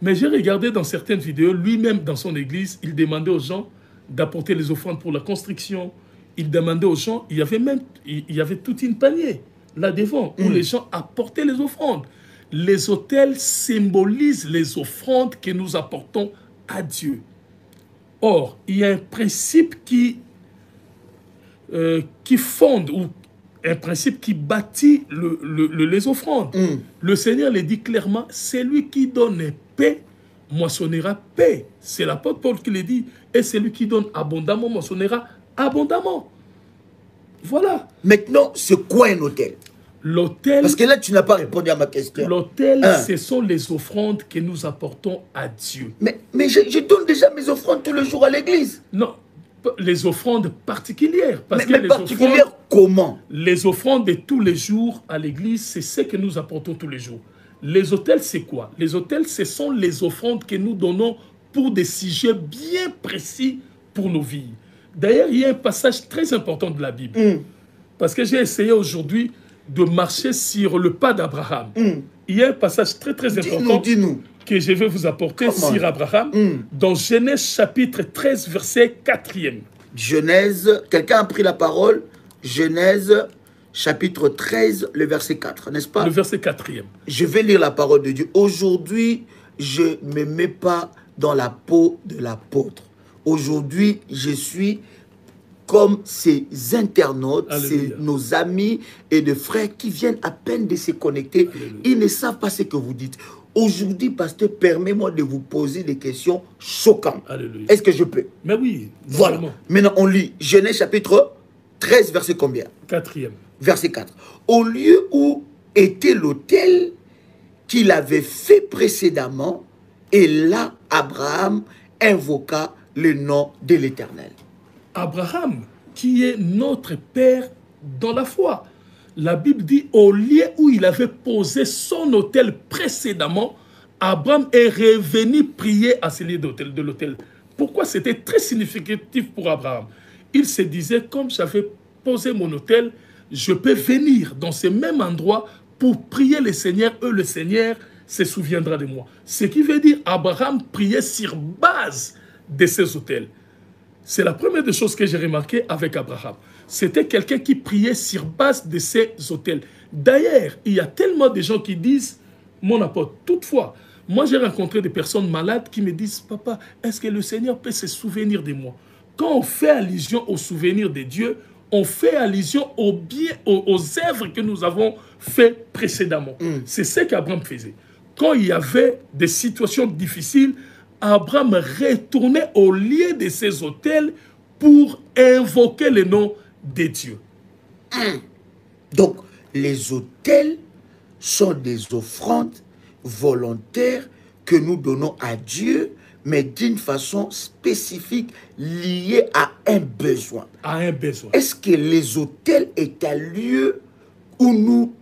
Mais j'ai regardé dans certaines vidéos, lui-même dans son église, il demandait aux gens d'apporter les offrandes pour la construction. Il demandait aux gens, il y avait toute une panier là devant où les gens apportaient les offrandes. Les hôtels symbolisent les offrandes que nous apportons à Dieu. Or, il y a un principe qui fonde ou un principe qui bâtit les offrandes. Le Seigneur le dit clairement, celui qui donne paix moissonnera paix. C'est l'apôtre Paul qui le dit. Et celui qui donne abondamment moissonnera abondamment. Voilà. Maintenant, c'est quoi un hôtel? L'autel... Parce que là, tu n'as pas répondu à ma question. L'autel, ce sont les offrandes que nous apportons à Dieu. Mais je donne déjà mes offrandes tous les jours à l'église. Non, les offrandes particulières. Mais particulières comment? Les offrandes de tous les jours à l'église, c'est ce que nous apportons tous les jours. Les autels, c'est quoi? Les autels, ce sont les offrandes que nous donnons pour des sujets bien précis pour nos vies. D'ailleurs, il y a un passage très important de la Bible. Parce que j'ai essayé aujourd'hui de marcher sur le pas d'Abraham. Il y a un passage très important que je vais vous apporter sur Abraham dans Genèse chapitre 13, verset 4e. Genèse, quelqu'un a pris la parole, Genèse chapitre 13, le verset 4, n'est-ce pas? Le verset 4e. Je vais lire la parole de Dieu. Aujourd'hui, je ne me mets pas dans la peau de l'apôtre. Aujourd'hui, je suis comme ces internautes, c'est nos amis et de frères qui viennent à peine de se connecter. Alléluia. Ils ne savent pas ce que vous dites. Aujourd'hui, pasteur, permets-moi de vous poser des questions choquantes. Est-ce que je peux? Mais oui. Voilà. Maintenant, on lit Genèse chapitre 13, verset combien? 4e. Verset 4. Au lieu où était l'autel qu'il avait fait précédemment, et là, Abraham invoqua le nom de l'Éternel. Abraham, qui est notre père dans la foi. La Bible dit, au lieu où il avait posé son autel précédemment, Abraham est revenu prier à ce lieu de l'autel. Pourquoi? C'était très significatif pour Abraham. Il se disait, comme j'avais posé mon autel, je peux venir dans ce même endroit pour prier le Seigneur, et le Seigneur se souviendra de moi. Ce qui veut dire, Abraham priait sur base de ces autels. C'est la première des choses que j'ai remarqué avec Abraham. C'était quelqu'un qui priait sur base de ces autels. D'ailleurs, il y a tellement de gens qui disent, mon apôtre, toutefois, moi j'ai rencontré des personnes malades qui me disent, papa, est-ce que le Seigneur peut se souvenir de moi? Quand on fait allusion au souvenir de Dieu, on fait allusion aux œuvres que nous avons faites précédemment. C'est ce qu'Abraham faisait. Quand il y avait des situations difficiles, Abraham retournait au lieu de ses autels pour invoquer le nom de Dieu. Donc, les autels sont des offrandes volontaires que nous donnons à Dieu, mais d'une façon spécifique liée à un besoin. À un besoin. Est-ce que les autels est un lieu où nous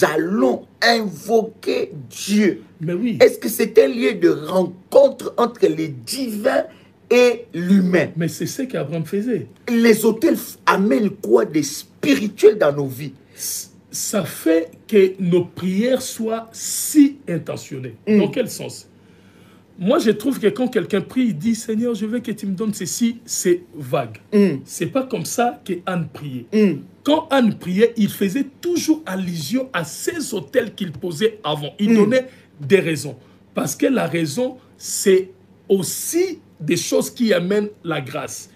allons invoquer Dieu. Mais oui. Est-ce que c'est un lieu de rencontre entre les divins et l'humain? Mais c'est ce qu'Abraham faisait. Les autels amènent quoi de spirituel dans nos vies? Ça fait que nos prières soient si intentionnées. Dans quel sens? Moi, je trouve que quand quelqu'un prie, il dit « Seigneur, je veux que tu me donnes ceci », c'est vague. C'est pas comme ça que Anne priait. Quand Anne priait, il faisait toujours allusion à ces autels qu'il posait avant. Il donnait des raisons. Parce que la raison, c'est aussi des choses qui amènent la grâce.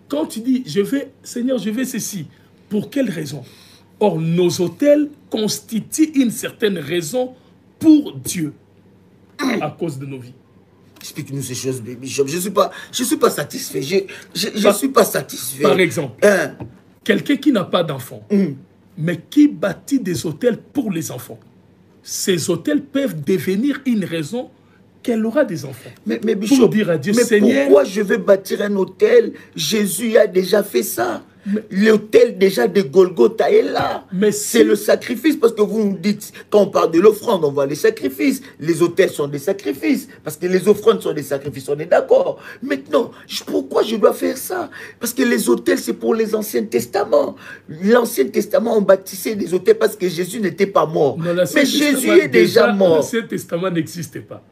Quand tu dis « Seigneur, je veux ceci », pour quelle raison? Or, nos autels constituent une certaine raison pour Dieu à cause de nos vies. Explique-nous ces choses, Bishop. Je suis pas satisfait. Je suis pas satisfait. Par exemple, quelqu'un qui n'a pas d'enfant, mais qui bâtit des hôtels pour les enfants. Ces hôtels peuvent devenir une raison qu'elle aura des enfants. Mais Bishop, pour dire à Dieu, Seigneur, pourquoi je vais bâtir un hôtel? Jésus a déjà fait ça. L'autel déjà de Golgotha est là. C'est le sacrifice, parce que vous nous dites, quand on parle de l'offrande, on voit les sacrifices. Les autels sont des sacrifices, parce que les offrandes sont des sacrifices, on est d'accord. Maintenant, pourquoi je dois faire ça? Parce que les autels, c'est pour les Anciens Testaments. L'Ancien Testament, on bâtissait des autels parce que Jésus n'était pas mort. Mais Jésus est déjà mort. L'Ancien Testament n'existait pas.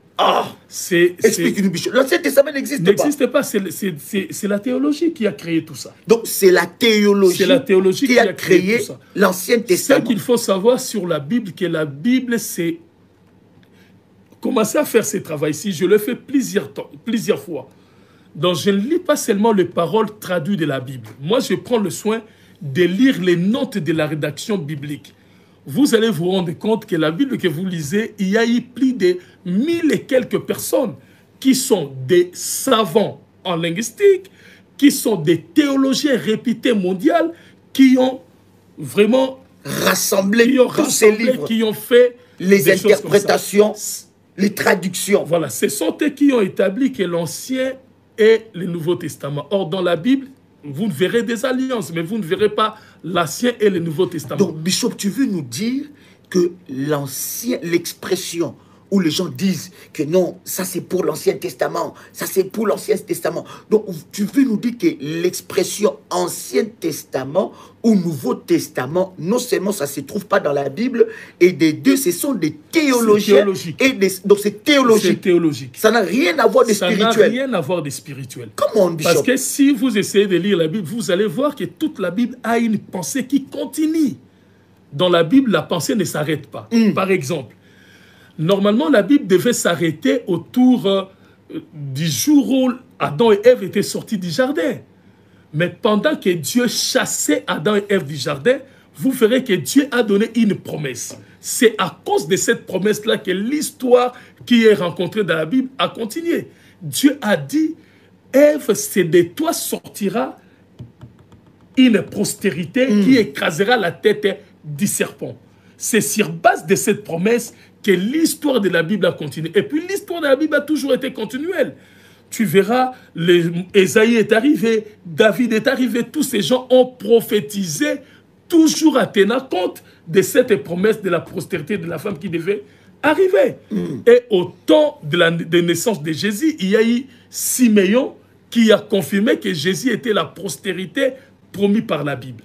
Explique-nous, Bishop. L'Ancien Testament n'existe pas. N'existe pas, c'est la théologie qui a créé tout ça. Donc c'est la théologie qui a créé tout ça. L'Ancien Testament. Ce qu'il faut savoir sur la Bible, que la Bible, c'est... Commencer à faire ce travail-ci, je le fais plusieurs fois. Donc je ne lis pas seulement les paroles traduites de la Bible. Moi, je prends le soin de lire les notes de la rédaction biblique. Vous allez vous rendre compte que la Bible que vous lisez, il y a eu plus de 1000 et quelques personnes qui sont des savants en linguistique, qui sont des théologiens réputés mondiaux, qui ont vraiment rassemblé tous ces livres, qui ont fait les interprétations, les traductions. Voilà, ce sont eux qui ont établi que l'Ancien et le Nouveau Testament. Or, dans la Bible, vous verrez des alliances, mais vous ne verrez pas l'Ancien et le Nouveau Testament. Donc, Bishop, tu veux nous dire que l'expression où les gens disent que non, ça c'est pour l'Ancien Testament, ça c'est pour l'Ancien Testament. Donc, tu veux nous dire que l'expression Ancien Testament ou Nouveau Testament, non seulement ça ne se trouve pas dans la Bible, et des deux, ce sont des théologiens. Donc, c'est théologique. C'est théologique. Ça n'a rien à voir de spirituel. Ça n'a rien à voir de spirituel. Comment, Bishop? Parce que si vous essayez de lire la Bible, vous allez voir que toute la Bible a une pensée qui continue. Dans la Bible, la pensée ne s'arrête pas. Par exemple, normalement, la Bible devait s'arrêter autour du jour où Adam et Ève étaient sortis du jardin. Mais pendant que Dieu chassait Adam et Ève du jardin, vous verrez que Dieu a donné une promesse. C'est à cause de cette promesse-là que l'histoire qui est rencontrée dans la Bible a continué. Dieu a dit, Ève, c'est de toi sortira une postérité qui écrasera la tête du serpent. C'est sur base de cette promesse que l'histoire de la Bible a continué. Et puis l'histoire de la Bible a toujours été continuelle. Tu verras, Ésaïe est arrivé, David est arrivé, tous ces gens ont prophétisé, toujours à tenant compte de cette promesse de la postérité de la femme qui devait arriver. Et au temps de la naissance de Jésus, il y a eu Siméon qui a confirmé que Jésus était la postérité promise par la Bible.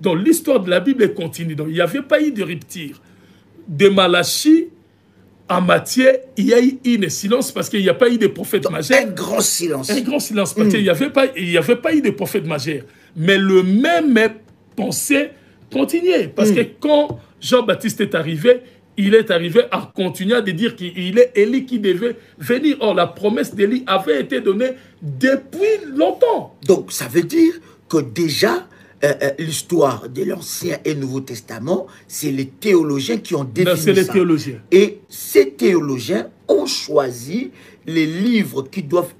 Donc l'histoire de la Bible est continue. Donc il n'y avait pas eu de rupture. De Malachie à Matthieu, il y a eu un silence parce qu'il n'y a pas eu de prophète majeur. Un grand silence. Un grand silence parce qu'il n'y avait pas eu de prophète majeur. Mais le même pensée continuait. Parce que quand Jean-Baptiste est arrivé, il est arrivé à continuer de dire qu'il est Élie qui devait venir. Or, la promesse d'Élie avait été donnée depuis longtemps. Donc, ça veut dire que déjà, l'histoire de l'Ancien et Nouveau Testament, c'est les théologiens qui ont défini ça. C'est les théologiens. Et ces théologiens ont choisi les livres qui doivent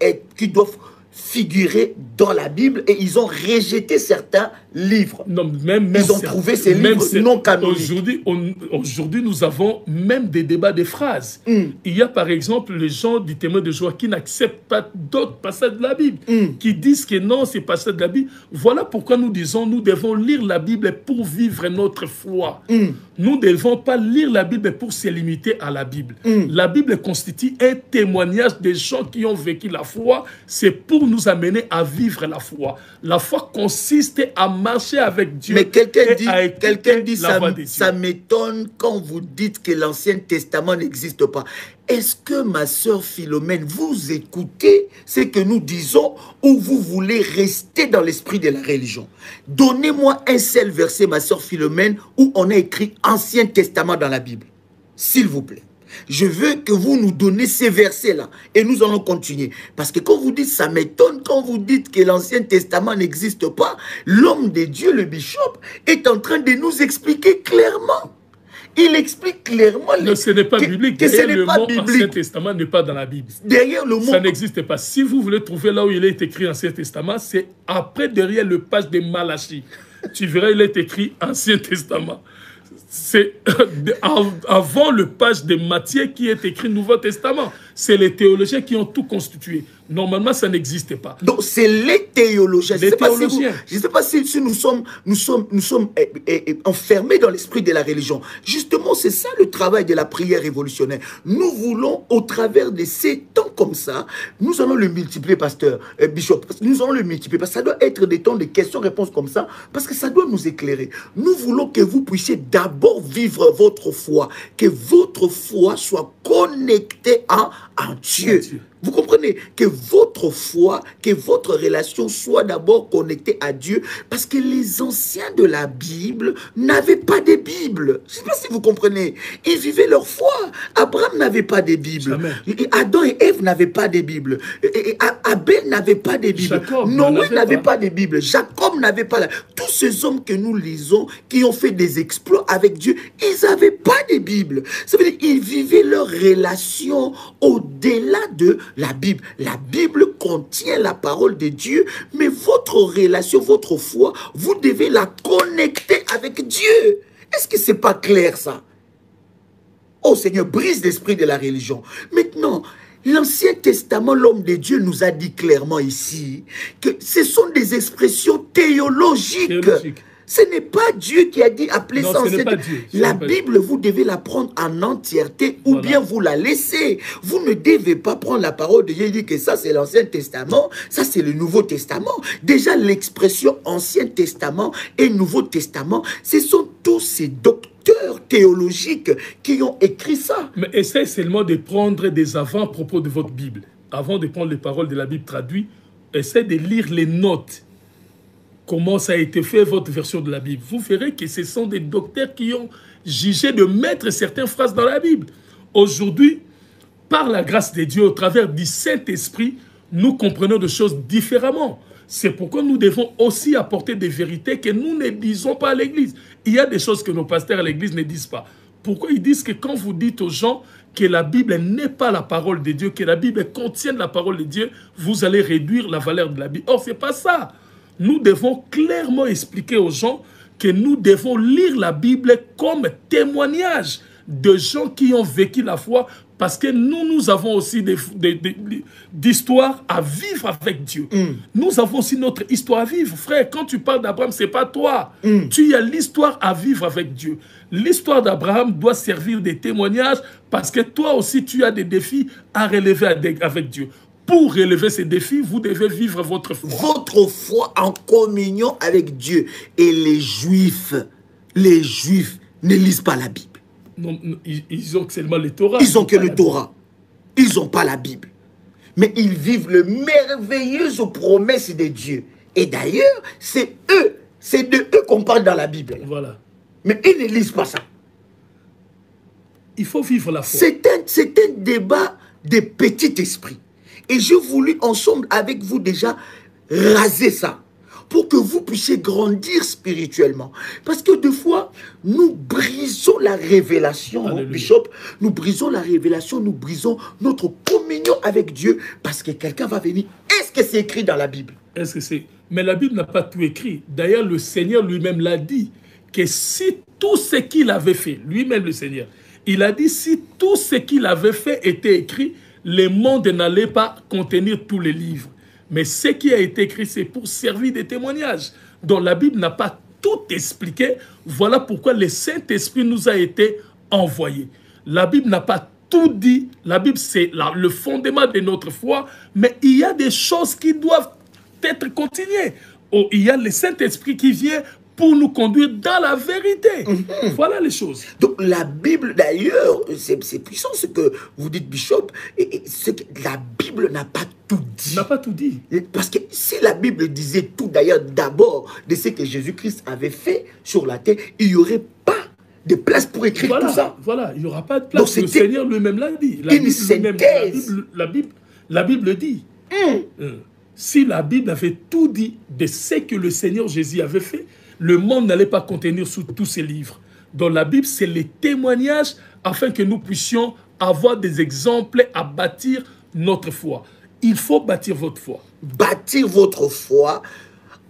figurer dans la Bible et ils ont rejeté certains livres. Non, ils ont trouvé ces livres non canoniques. Aujourd'hui, nous avons même des débats de phrases. Il y a par exemple les gens du témoin de Jéhovah qui n'acceptent pas d'autres passages de la Bible, qui disent que non, c'est passage de la Bible. Voilà pourquoi nous disons nous devons lire la Bible pour vivre notre foi. nous ne devons pas lire la Bible pour se limiter à la Bible. La Bible constitue un témoignage des gens qui ont vécu la foi. C'est pour nous amener à vivre la foi. La foi consiste à marcher avec Dieu. Mais quelqu'un dit ça m'étonne quand vous dites que l'Ancien Testament n'existe pas. Est-ce que, ma sœur Philomène, vous écoutez ce que nous disons ou vous voulez rester dans l'esprit de la religion? Donnez-moi un seul verset, ma sœur Philomène, où on a écrit Ancien Testament dans la Bible. S'il vous plaît. Je veux que vous nous donnez ces versets-là et nous allons continuer. Parce que quand vous dites, ça m'étonne, quand vous dites que l'Ancien Testament n'existe pas, l'homme de Dieu, le bishop, est en train de nous expliquer clairement. Il explique clairement ce n'est pas biblique. Que ce n'est pas biblique. Ancien Testament n'est pas dans la Bible. Derrière le mot... Ça n'existe pas. Si vous voulez trouver là où il est écrit Ancien Testament, c'est après, derrière le page de Malachie. Tu verras, il est écrit Ancien Testament. C'est avant le page de Matthieu qui est écrit Nouveau Testament. C'est les théologiens qui ont tout constitué. Normalement, ça n'existait pas. Donc, c'est les théologiens. Je ne sais pas si nous sommes enfermés dans l'esprit de la religion. Justement, c'est ça le travail de la prière révolutionnaire. Nous voulons, au travers de ces temps comme ça, nous allons le multiplier, pasteur, bishop. Nous allons le multiplier parce que ça doit être des temps de questions-réponses comme ça, parce que ça doit nous éclairer. Nous voulons que vous puissiez d'abord vivre votre foi, que votre foi soit connectée à Dieu. Vous comprenez? Que votre foi, que votre relation soit d'abord connectée à Dieu, parce que les anciens de la Bible n'avaient pas de Bible. Je ne sais pas si vous comprenez. Ils vivaient leur foi. Abraham n'avait pas de Bible. Adam et Ève n'avaient pas de Bible. Abel n'avait pas de Bible. Noé n'avait pas de Bible. Jacob n'avait pas. Tous ces hommes que nous lisons, qui ont fait des exploits avec Dieu, ils n'avaient pas de Bible. Ça veut dire qu'ils vivaient leur relation au-delà de la Bible. La Bible contient la parole de Dieu, mais votre relation, votre foi, vous devez la connecter avec Dieu. Est-ce que c'est pas clair ça? Oh Seigneur, brise l'esprit de la religion. Maintenant, l'Ancien Testament, l'homme de Dieu nous a dit clairement ici que ce sont des expressions théologiques. Ce n'est pas Dieu qui a dit appeler ça ancien. La Bible, vous devez la prendre en entièreté ou bien vous la laissez. Vous ne devez pas prendre la parole de Dieu et dire que ça c'est l'Ancien Testament, ça c'est le Nouveau Testament. Déjà l'expression Ancien Testament et Nouveau Testament, ce sont tous ces docteurs théologiques qui ont écrit ça. Mais essayez seulement de prendre des avant-propos de votre Bible. Avant de prendre les paroles de la Bible traduite, essayez de lire les notes. Comment ça a été fait, votre version de la Bible. Vous verrez que ce sont des docteurs qui ont jugé de mettre certaines phrases dans la Bible. Aujourd'hui, par la grâce de Dieu, au travers du Saint-Esprit, nous comprenons des choses différemment. C'est pourquoi nous devons aussi apporter des vérités que nous ne disons pas à l'Église. Il y a des choses que nos pasteurs à l'Église ne disent pas. Pourquoi ils disent que quand vous dites aux gens que la Bible n'est pas la parole de Dieu, que la Bible contient la parole de Dieu, vous allez réduire la valeur de la Bible. Or, ce n'est pas ça. Nous devons clairement expliquer aux gens que nous devons lire la Bible comme témoignage de gens qui ont vécu la foi, parce que nous avons aussi des histoires à vivre avec Dieu. Nous avons aussi notre histoire à vivre. Frère, quand tu parles d'Abraham, ce n'est pas toi. Tu as l'histoire à vivre avec Dieu. L'histoire d'Abraham doit servir de témoignage parce que toi aussi, tu as des défis à relever avec Dieu. Pour relever ces défis, vous devez vivre votre foi. Votre foi en communion avec Dieu. Et les Juifs ne lisent pas la Bible. Non, ils ont seulement le Torah. Ils ont que le Torah. Ils n'ont pas la Bible. Mais ils vivent les merveilleuses promesses de Dieu. Et d'ailleurs, c'est de eux qu'on parle dans la Bible. Voilà. Mais ils ne lisent pas ça. Il faut vivre la foi. C'est un débat de petit esprit. Et j'ai voulu ensemble avec vous déjà raser ça pour que vous puissiez grandir spirituellement. Parce que des fois, nous brisons la révélation, Bishop. Nous brisons la révélation, nous brisons notre communion avec Dieu parce que quelqu'un va venir. Est-ce que c'est écrit dans la Bible? Est-ce que c'est... Mais la Bible n'a pas tout écrit. D'ailleurs, le Seigneur lui-même l'a dit que si tout ce qu'il avait fait, lui-même le Seigneur, il a dit si tout ce qu'il avait fait était écrit, le monde n'allait pas contenir tous les livres. Mais ce qui a été écrit, c'est pour servir de témoignage. Donc la Bible n'a pas tout expliqué. Voilà pourquoi le Saint-Esprit nous a été envoyé. La Bible n'a pas tout dit. La Bible, c'est le fondement de notre foi, mais il y a des choses qui doivent être continuées. Oh, il y a le Saint-Esprit qui vient pour nous conduire dans la vérité. Voilà les choses. Donc la Bible, d'ailleurs, c'est puissant ce que vous dites, Bishop, la Bible n'a pas tout dit. N'a pas tout dit. Parce que si la Bible disait tout, d'ailleurs, d'abord, de ce que Jésus-Christ avait fait sur la terre, il n'y aurait pas de place pour écrire tout ça. Voilà, il n'y aura pas de place. Le Seigneur lui-même l'a dit. La Bible dit. Si la Bible avait tout dit de ce que le Seigneur Jésus avait fait, le monde n'allait pas contenir sous tous ces livres. Dans la Bible, c'est les témoignages afin que nous puissions avoir des exemples à bâtir notre foi. Il faut bâtir votre foi. Bâtir votre foi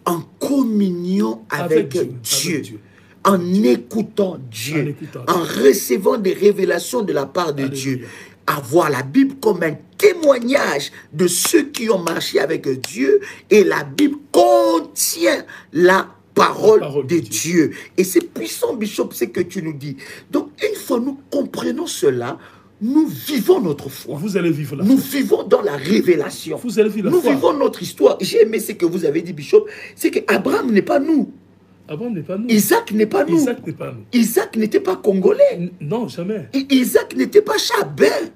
en communion avec Dieu. En écoutant Dieu, en recevant des révélations de la part de Dieu. Avoir la Bible comme un témoignage de ceux qui ont marché avec Dieu, et la Bible contient la parole de Dieu. Et c'est puissant, Bishop, ce que tu nous dis. Donc, une fois nous comprenons cela, nous vivons notre foi. Vous allez vivre la foi. Nous vivons dans la révélation. Vous allez vivre la foi. Nous vivons notre histoire. J'ai aimé ce que vous avez dit, Bishop, c'est qu'Abraham n'est pas nous. Abraham n'est pas nous. Isaac n'est pas nous. Isaac n'est pas nous. Isaac n'était pas congolais. Non, jamais. Isaac n'était pas chabin.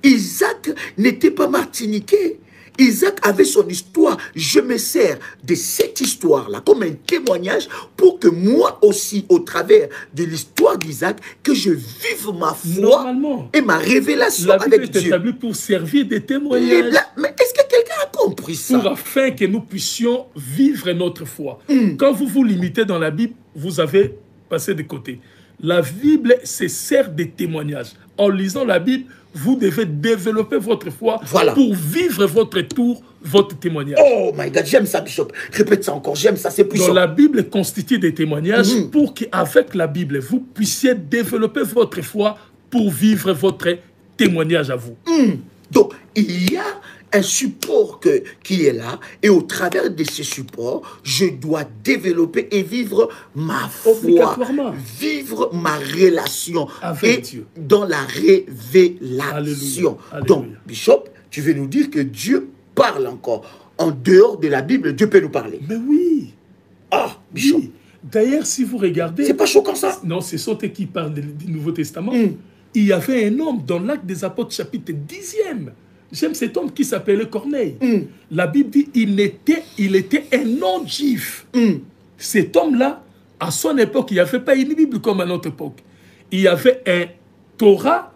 Isaac n'était pas martiniquais. Isaac avait son histoire. Je me sers de cette histoire-là comme un témoignage pour que moi aussi, au travers de l'histoire d'Isaac, que je vive ma foi et ma révélation avec Dieu. La Bible est établie pour servir des témoignages. Mais est-ce que quelqu'un a compris ça? Pour afin que nous puissions vivre notre foi. Quand vous vous limitez dans la Bible, vous avez passé de côté. La Bible se sert des témoignages. En lisant la Bible, vous devez développer votre foi pour vivre votre tour, votre témoignage. Oh my God, j'aime ça, Bishop. Répète ça encore, j'aime ça, c'est puissant. Donc la Bible constitue des témoignages pour qu'avec la Bible, vous puissiez développer votre foi pour vivre votre témoignage à vous. Donc, il y a un support qui est là, et au travers de ce support, je dois développer et vivre ma foi, vivre ma relation avec Dieu, dans la révélation. Alléluia. Donc, Bishop, tu veux nous dire que Dieu parle encore. En dehors de la Bible, Dieu peut nous parler. Mais oui. Ah, Bishop. Oui. D'ailleurs, si vous regardez... C'est pas choquant ça? Non, c'est Sauté qui parle du Nouveau Testament. Il y avait un homme dans l'Acte des Apôtres, chapitre 10e. J'aime cet homme qui s'appelait Corneille. La Bible dit il était un non-juif. Cet homme-là, à son époque, il n'y avait pas une Bible comme à notre époque. Il y avait un Torah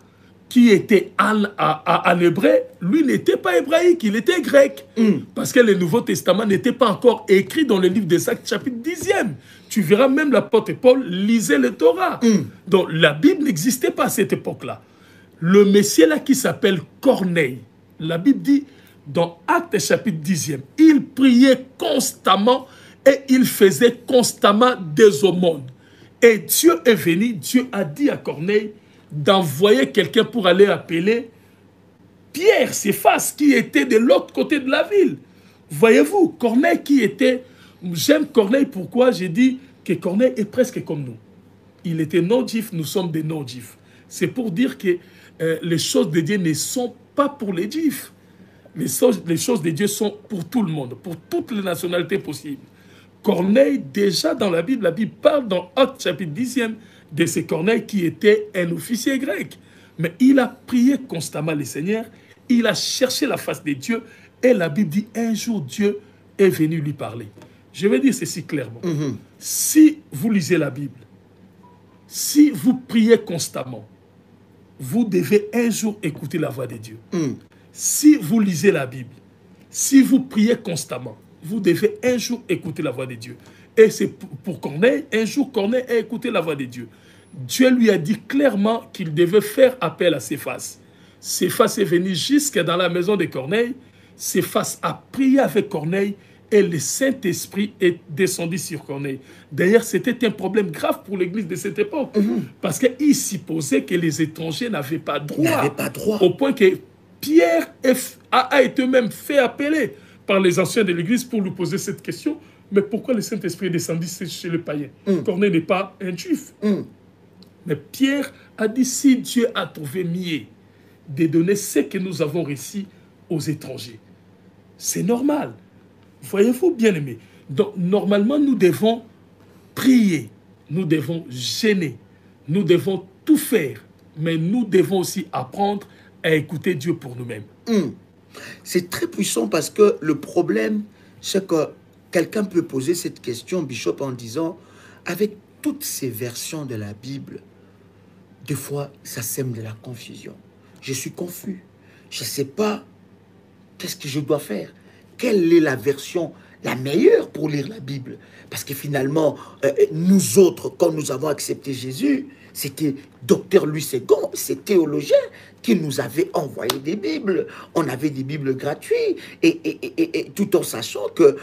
qui était en hébreu. Lui n'était pas hébraïque, il était grec. Parce que le Nouveau Testament n'était pas encore écrit dans le livre des Actes, chapitre 10e. Tu verras même l'apôtre Paul lisait le Torah. Donc la Bible n'existait pas à cette époque-là. Le Messie là qui s'appelle Corneille, la Bible dit, dans Actes chapitre 10e, il priait constamment et il faisait constamment des aumônes. Et Dieu est venu, Dieu a dit à Corneille d'envoyer quelqu'un pour aller appeler Pierre, Céphas, qui était de l'autre côté de la ville. Voyez-vous, Corneille qui était... J'aime Corneille, pourquoi j'ai dit que Corneille est presque comme nous. Il était non-juif, nous sommes des non-juifs. C'est pour dire que les choses de Dieu ne sont pas pour les juifs. Les choses de Dieu sont pour tout le monde, pour toutes les nationalités possibles. Corneille, déjà dans la Bible parle dans Actes chapitre 10e de ce Corneille qui était un officier grec. Mais il a prié constamment le Seigneur, il a cherché la face de Dieu, et la Bible dit un jour Dieu est venu lui parler. Je vais dire ceci clairement. Si vous lisez la Bible, si vous priez constamment, vous devez un jour écouter la voix de Dieu. Si vous lisez la Bible, si vous priez constamment, vous devez un jour écouter la voix de Dieu. Et c'est pour Corneille, un jour Corneille a écouté la voix de Dieu. Dieu lui a dit clairement qu'il devait faire appel à Céphas. Céphas est venu jusque dans la maison de Corneille. Céphas a prié avec Corneille et le Saint-Esprit est descendu sur Corneille. D'ailleurs, c'était un problème grave pour l'Église de cette époque. Parce qu'il supposait que les étrangers n'avaient pas droit. Au point que Pierre a été même fait appeler par les anciens de l'Église pour lui poser cette question. mais pourquoi le Saint-Esprit est descendu chez le païen? Corneille n'est pas un juif. Mais Pierre a dit, si Dieu a trouvé mieux de donner ce que nous avons reçu aux étrangers, c'est normal. Voyez-vous, bien-aimés. Donc, normalement, nous devons prier, nous devons gêner, nous devons tout faire, mais nous devons aussi apprendre à écouter Dieu pour nous-mêmes. C'est très puissant parce que le problème, c'est que quelqu'un peut poser cette question, Bishop, en disant, avec toutes ces versions de la Bible, des fois, ça sème de la confusion. Je suis confus. Je ne sais pas qu'est-ce que je dois faire. Quelle est la version la meilleure pour lire la Bible? Parce que finalement, nous autres, quand nous avons accepté Jésus, c'était Dr Louis Ségon, ces théologiens, qui nous avait envoyé des Bibles. On avait des Bibles gratuites, et tout en sachant que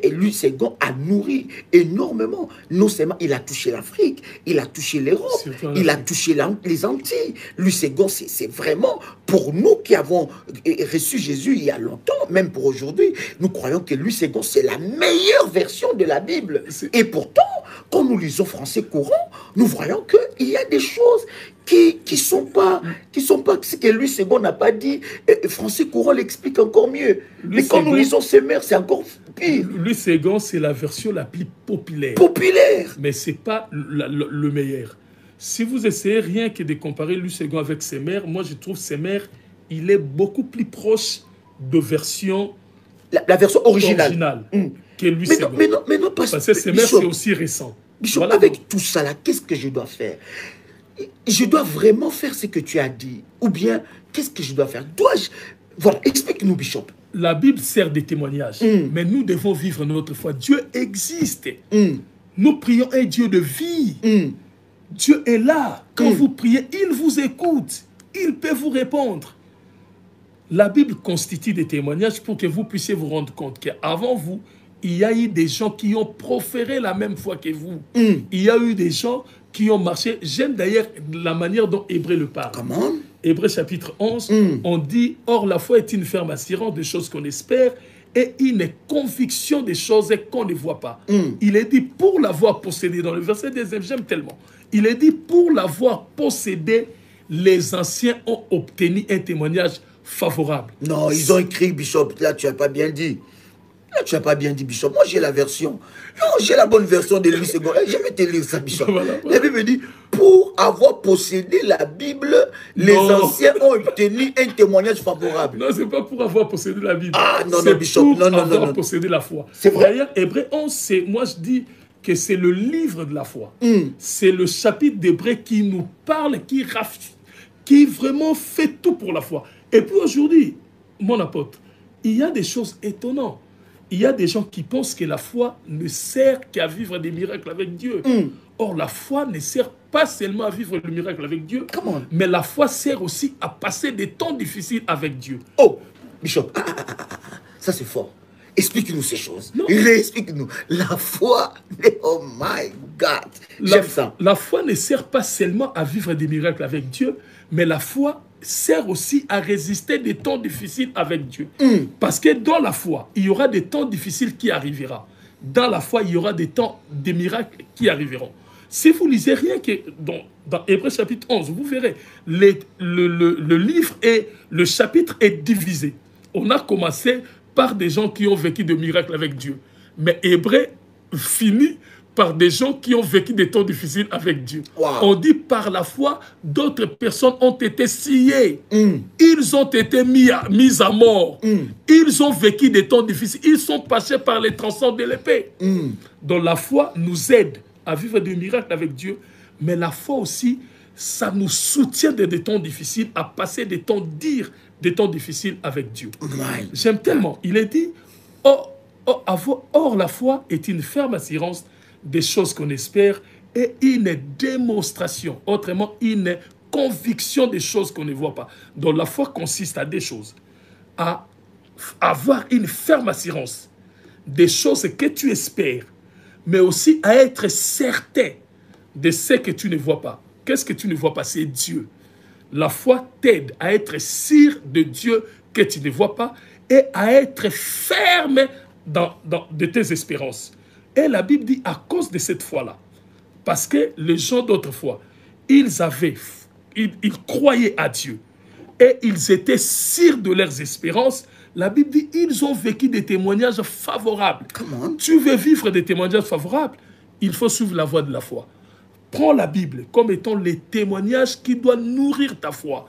Louis Ségon a nourri énormément. Non seulement il a touché l'Afrique, il a touché l'Europe, il a touché les Antilles. Louis Ségon, c'est vraiment pour nous qui avons reçu Jésus il y a longtemps, même pour aujourd'hui, nous croyons que Louis Ségon, c'est la meilleure version de la Bible. Et pourtant, quand nous lisons français courant, nous voyons qu'il y a des choses qui sont pas ce que Louis Ségon n'a pas dit. Français courant l'explique encore mieux. Mais quand nous lisons ses mères, c'est encore pire. Louis Ségon, c'est la version la plus populaire. Mais ce n'est pas le meilleur. Si vous essayez rien que de comparer Louis Ségon avec ses mères, moi je trouve ses mères, il est beaucoup plus proche de version... La version originale. Que Louis Ségon. Mais non, parce que ses mères, c'est aussi récent. Bishop, voilà. Avec tout ça là, qu'est-ce que je dois faire? Je dois vraiment faire ce que tu as dit? Ou bien, qu'est-ce que je dois faire? Dois-je... Voilà, explique-nous, Bishop. La Bible sert de témoignage, mais nous devons vivre notre foi. Dieu existe. Nous prions un Dieu de vie. Dieu est là. Quand vous priez, il vous écoute. Il peut vous répondre. La Bible constitue des témoignages pour que vous puissiez vous rendre compte qu'avant vous, il y a eu des gens qui ont proféré la même foi que vous. Il y a eu des gens qui ont marché. J'aime d'ailleurs la manière dont Hébreu le parle. Comment? Hébreu chapitre 11, on dit « Or, la foi est une ferme assurance des choses qu'on espère et une conviction des choses qu'on ne voit pas. Il est dit « Pour l'avoir possédé », dans le verset 2, j'aime tellement. Il est dit « Pour l'avoir possédé, les anciens ont obtenu un témoignage favorable. » Non, ils ont écrit, Bishop, là tu n'as pas bien dit. Là, tu n'as pas bien dit, Bishop. Moi, j'ai la version. Non, j'ai la bonne version de Louis Ségon. Je vais te lire ça, Bishop. La Bible dit, pour avoir possédé la Bible, les anciens ont obtenu un témoignage favorable. Non, ce n'est pas pour avoir possédé la Bible. Ah, non, non, Bishop. C'est pour avoir possédé la foi. C'est vrai. D'ailleurs, Hébreu 11, moi, je dis que c'est le livre de la foi. C'est le chapitre d'Hébreu qui nous parle, qui vraiment fait tout pour la foi. Et puis aujourd'hui, mon apôtre, il y a des choses étonnantes. Il y a des gens qui pensent que la foi ne sert qu'à vivre des miracles avec Dieu. Or, la foi ne sert pas seulement à vivre le miracle avec Dieu, mais la foi sert aussi à passer des temps difficiles avec Dieu. Oh, Bishop, ça c'est fort. Explique-nous ces choses. Explique-nous. La foi, oh my God. J'aime ça. La foi ne sert pas seulement à vivre des miracles avec Dieu, mais la foi sert aussi à résister des temps difficiles avec Dieu. Parce que dans la foi, il y aura des temps difficiles qui arriveront. Dans la foi, il y aura des miracles qui arriveront. Si vous lisez rien que dans Hébreu chapitre 11, vous verrez, le livre et le chapitre est divisé. On a commencé par des gens qui ont vécu des miracles avec Dieu. Mais Hébreu finit par des gens qui ont vécu des temps difficiles avec Dieu. On dit par la foi, d'autres personnes ont été sciées. Ils ont été mis à mort. Ils ont vécu des temps difficiles. Ils sont passés par les tranchants de l'épée. Donc la foi nous aide à vivre des miracles avec Dieu. Mais la foi aussi, ça nous soutient dans des temps difficiles, à passer des temps durs, des temps difficiles avec Dieu. J'aime tellement. Il est dit, or la foi est une ferme assurance des choses qu'on espère et une démonstration, autrement une conviction des choses qu'on ne voit pas. Donc la foi consiste à des choses, à avoir une ferme assurance des choses que tu espères, mais aussi à être certain de ce que tu ne vois pas. Qu'est-ce que tu ne vois pas? C'est Dieu. La foi t'aide à être sûr de Dieu que tu ne vois pas et à être ferme de tes espérances. Et la Bible dit, à cause de cette foi-là, parce que les gens d'autrefois, ils croyaient à Dieu et ils étaient sûrs de leurs espérances. La Bible dit, ils ont vécu des témoignages favorables. Tu veux vivre des témoignages favorables, il faut suivre la voie de la foi. Prends la Bible comme étant les témoignages qui doivent nourrir ta foi.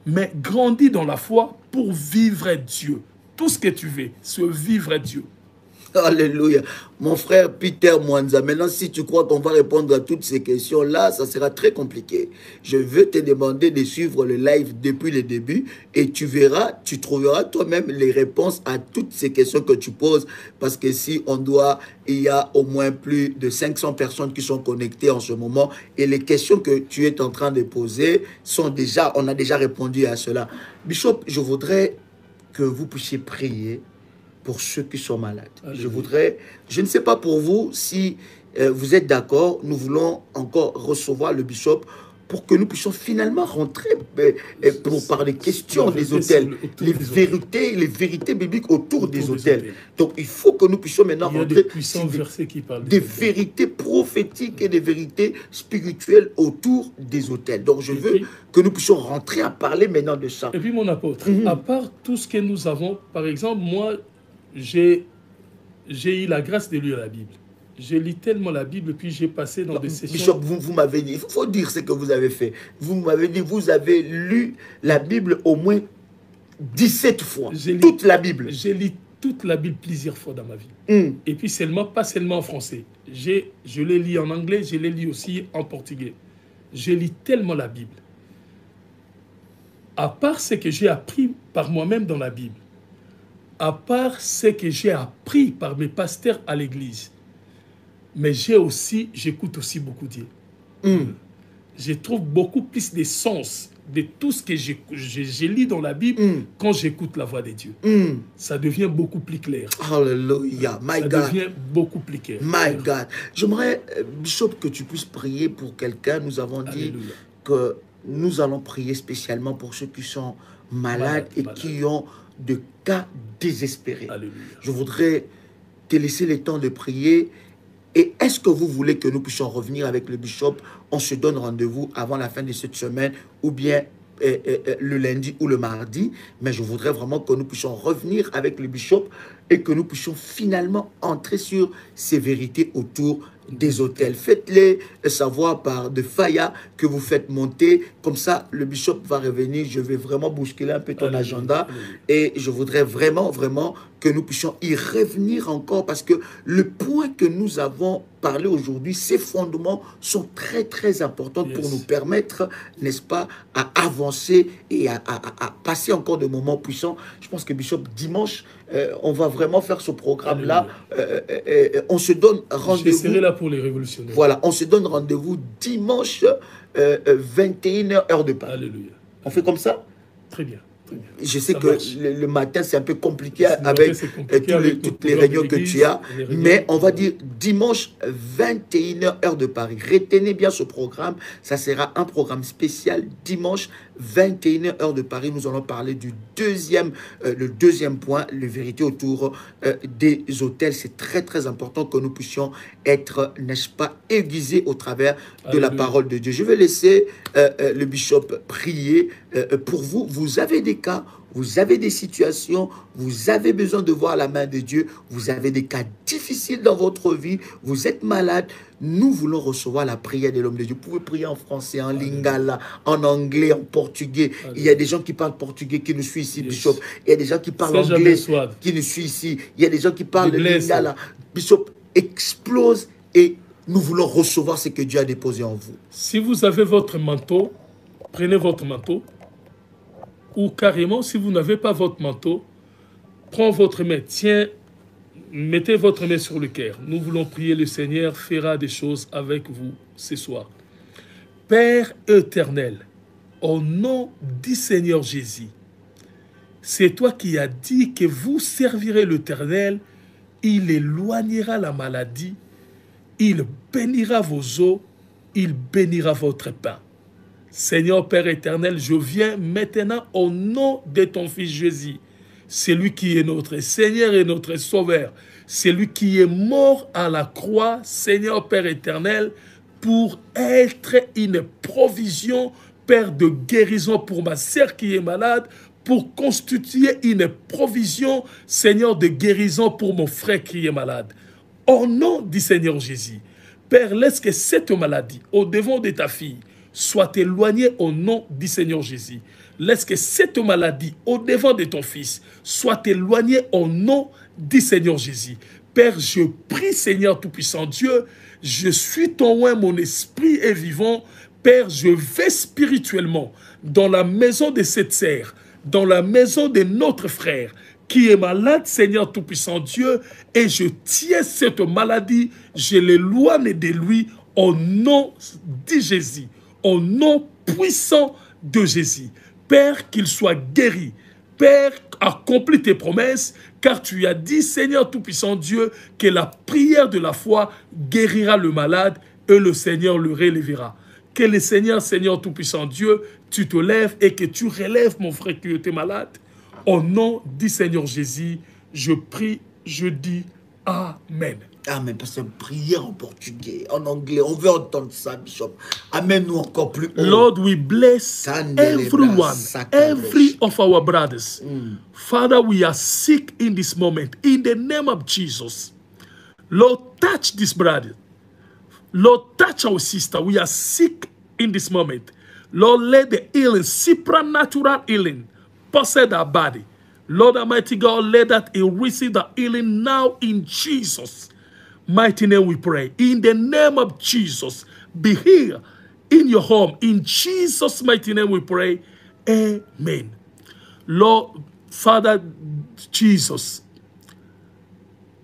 Mais grandis dans la foi pour vivre Dieu. Tout ce que tu veux, c'est vivre Dieu. Alléluia. Mon frère Peter Mwanza, maintenant si tu crois qu'on va répondre à toutes ces questions-là, ça sera très compliqué. Je veux te demander de suivre le live depuis le début et tu verras, tu trouveras toi-même les réponses à toutes ces questions que tu poses. Parce que si on doit, il y a au moins plus de 500 personnes qui sont connectées en ce moment et les questions que tu es en train de poser sont déjà, on a déjà répondu à cela. Bishop, je voudrais que vous puissiez prier pour ceux qui sont malades. Alléluia. Je ne sais pas pour vous si vous êtes d'accord, nous voulons encore recevoir le bishop pour que nous puissions finalement rentrer pour parler questions des autels, les vérités bibliques autour des autels. Donc il faut que nous puissions maintenant rentrer des puissants versets qui parlent des vérités prophétiques et des vérités spirituelles autour des autels. Donc je veux que nous puissions rentrer à parler maintenant de ça. Et puis mon apôtre, à part tout ce que nous avons, par exemple, moi, j'ai eu la grâce de lire la Bible. Je lis tellement la Bible, puis j'ai passé dans des sessions... Bishop, vous m'avez dit, il faut dire ce que vous avez fait. Vous m'avez dit, vous avez lu la Bible au moins 17 fois. Toute la Bible. J'ai lu toute la Bible plusieurs fois dans ma vie. Et puis pas seulement en français. Je l'ai lu en anglais, je l'ai lu aussi en portugais. Je lis tellement la Bible. À part ce que j'ai appris par moi-même dans la Bible, à part ce que j'ai appris par mes pasteurs à l'église, mais j'écoute aussi beaucoup Dieu. Je trouve beaucoup plus de sens de tout ce que je lis dans la Bible quand j'écoute la voix de Dieu. Ça devient beaucoup plus clair. Alléluia, my God. Ça devient beaucoup plus clair. My God. J'aimerais, Bishop, que tu puisses prier pour quelqu'un. Nous avons dit que nous allons prier spécialement pour ceux qui sont malades et qui ont de cas désespérés. Alléluia. Je voudrais te laisser le temps de prier. Et est-ce que vous voulez que nous puissions revenir avec le bishop? On se donne rendez-vous avant la fin de cette semaine ou bien le lundi ou le mardi. Mais je voudrais vraiment que nous puissions revenir avec le bishop et que nous puissions finalement entrer sur ces vérités autour des hôtels. Faites-les savoir par de Faya que vous faites monter. Comme ça, le bishop va revenir. Je vais vraiment bousculer un peu ton agenda. Et je voudrais vraiment que nous puissions y revenir encore parce que le point que nous avons parlé aujourd'hui, ces fondements sont très importants pour nous permettre, n'est-ce pas, à avancer et à passer encore de moments puissants. Je pense que Bishop, dimanche, on va vraiment faire ce programme-là. On se donne rendez-vous. Je serai là pour les révolutionnaires. Voilà, on se donne rendez-vous dimanche 21h, heure de Paris. Alléluia. On fait comme ça? Très bien. Je sais que le matin, c'est un peu compliqué avec toutes les réunions que tu as, mais on va dire dimanche 21h, heure de Paris. Retenez bien ce programme, ça sera un programme spécial dimanche 21h, heure de Paris. Nous allons parler du le deuxième point, les vérités autour des hôtels. C'est très important que nous puissions être, n'est-ce pas, aiguisés au travers de la parole de Dieu. Je vais laisser le bishop prier pour vous. Vous avez des cas, vous avez des situations, vous avez besoin de voir la main de Dieu, vous avez des cas difficiles dans votre vie, vous êtes malade. Nous voulons recevoir la prière de l'homme de Dieu. Vous pouvez prier en français, en lingala, en anglais, en portugais. Il y a des gens qui parlent portugais qui nous suivent ici, Bishop. Il y a des gens qui parlent anglais qui nous suivent ici. Il y a des gens qui parlent lingala. Bishop, explose et nous voulons recevoir ce que Dieu a déposé en vous. Si vous avez votre manteau, prenez votre manteau. Ou carrément, si vous n'avez pas votre manteau, prends votre main, tiens, mettez votre main sur le cœur. Nous voulons prier, le Seigneur fera des choses avec vous ce soir. Père éternel, au nom du Seigneur Jésus, c'est toi qui as dit que vous servirez l'Éternel, il éloignera la maladie, il bénira vos eaux, il bénira votre pain. Seigneur Père éternel, je viens maintenant au nom de ton Fils Jésus. c'est lui qui est notre Seigneur et notre Sauveur. C'est lui qui est mort à la croix, Seigneur Père éternel, pour être une provision, Père, de guérison pour ma sœur qui est malade, pour constituer une provision, Seigneur, de guérison pour mon frère qui est malade. Au nom du Seigneur Jésus, Père, laisse que cette maladie, au devant de ta fille, soit éloignée au nom du Seigneur Jésus. Laisse que cette maladie, au devant de ton fils, soit éloignée au nom du Seigneur Jésus. Père, je prie, Seigneur Tout-Puissant Dieu, je suis ton loin, mon esprit est vivant. Père, je vais spirituellement dans la maison de cette sœur, dans la maison de notre frère qui est malade, Seigneur Tout-Puissant Dieu, et je tiens cette maladie, je l'éloigne de lui au nom de Jésus, au nom puissant de Jésus. Père, qu'il soit guéri. Père, accomplis tes promesses, car tu as dit, Seigneur Tout-Puissant Dieu, que la prière de la foi guérira le malade et le Seigneur le relèvera. Que le Seigneur, Seigneur Tout-Puissant Dieu, tu te lèves et que tu relèves mon frère qui était malade. Au nom du Seigneur Jésus, je prie, je dis Amen. Amen. Parce que prière en portugais, en anglais, on veut entendre ça, Bishop. Amène-nous encore plus haut. Lord, we bless everyone, every of our brothers. Father, we are sick in this moment. In the name of Jesus, Lord, touch this brother. Lord, touch our sister. We are sick in this moment. Lord, let the healing, supernatural healing, possess our body. Lord Almighty God, let that he receive the healing now in Jesus' mighty name we pray. In the name of Jesus, be here in your home. In Jesus' mighty name we pray. Amen. Lord, Father Jesus,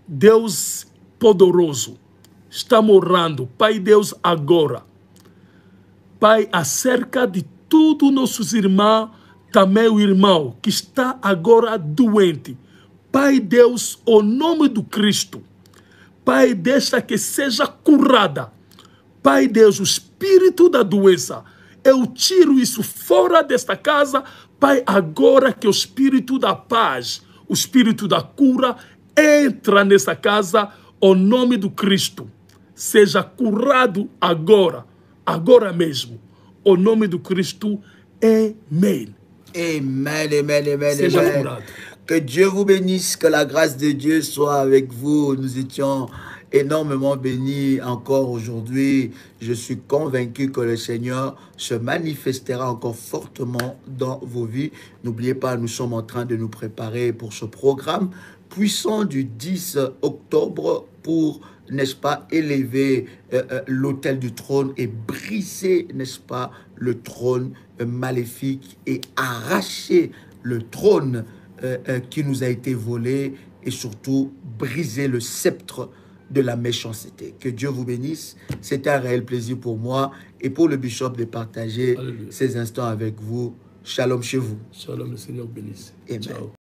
Deus poderoso, estamos orando, Pai Deus, agora. Pai, acerca de todos nossos irmãos, também o irmão que está agora doente. Pai Deus, o nome do Cristo. Pai, deixa que seja curada. Pai Deus, o espírito da doença, eu tiro isso fora desta casa. Pai, agora que o espírito da paz, o espírito da cura, entra nessa casa, o nome do Cristo. Seja curado agora, agora mesmo. O nome do Cristo, Amen. Amen, amen, amen, amen. Que Dieu vous bénisse, que la grâce de Dieu soit avec vous. Nous étions énormément bénis encore aujourd'hui. Je suis convaincu que le Seigneur se manifestera encore fortement dans vos vies. N'oubliez pas, nous sommes en train de nous préparer pour ce programme puissant du 10 octobre pour, n'est-ce pas, élever l'autel du trône et briser, n'est-ce pas, le trône maléfique et arracher le trône qui nous a été volé et surtout briser le sceptre de la méchanceté. Que Dieu vous bénisse. C'est un réel plaisir pour moi et pour le bishop de partager ces instants avec vous. Shalom chez vous. Shalom, le Seigneur bénisse. Amen. Ciao.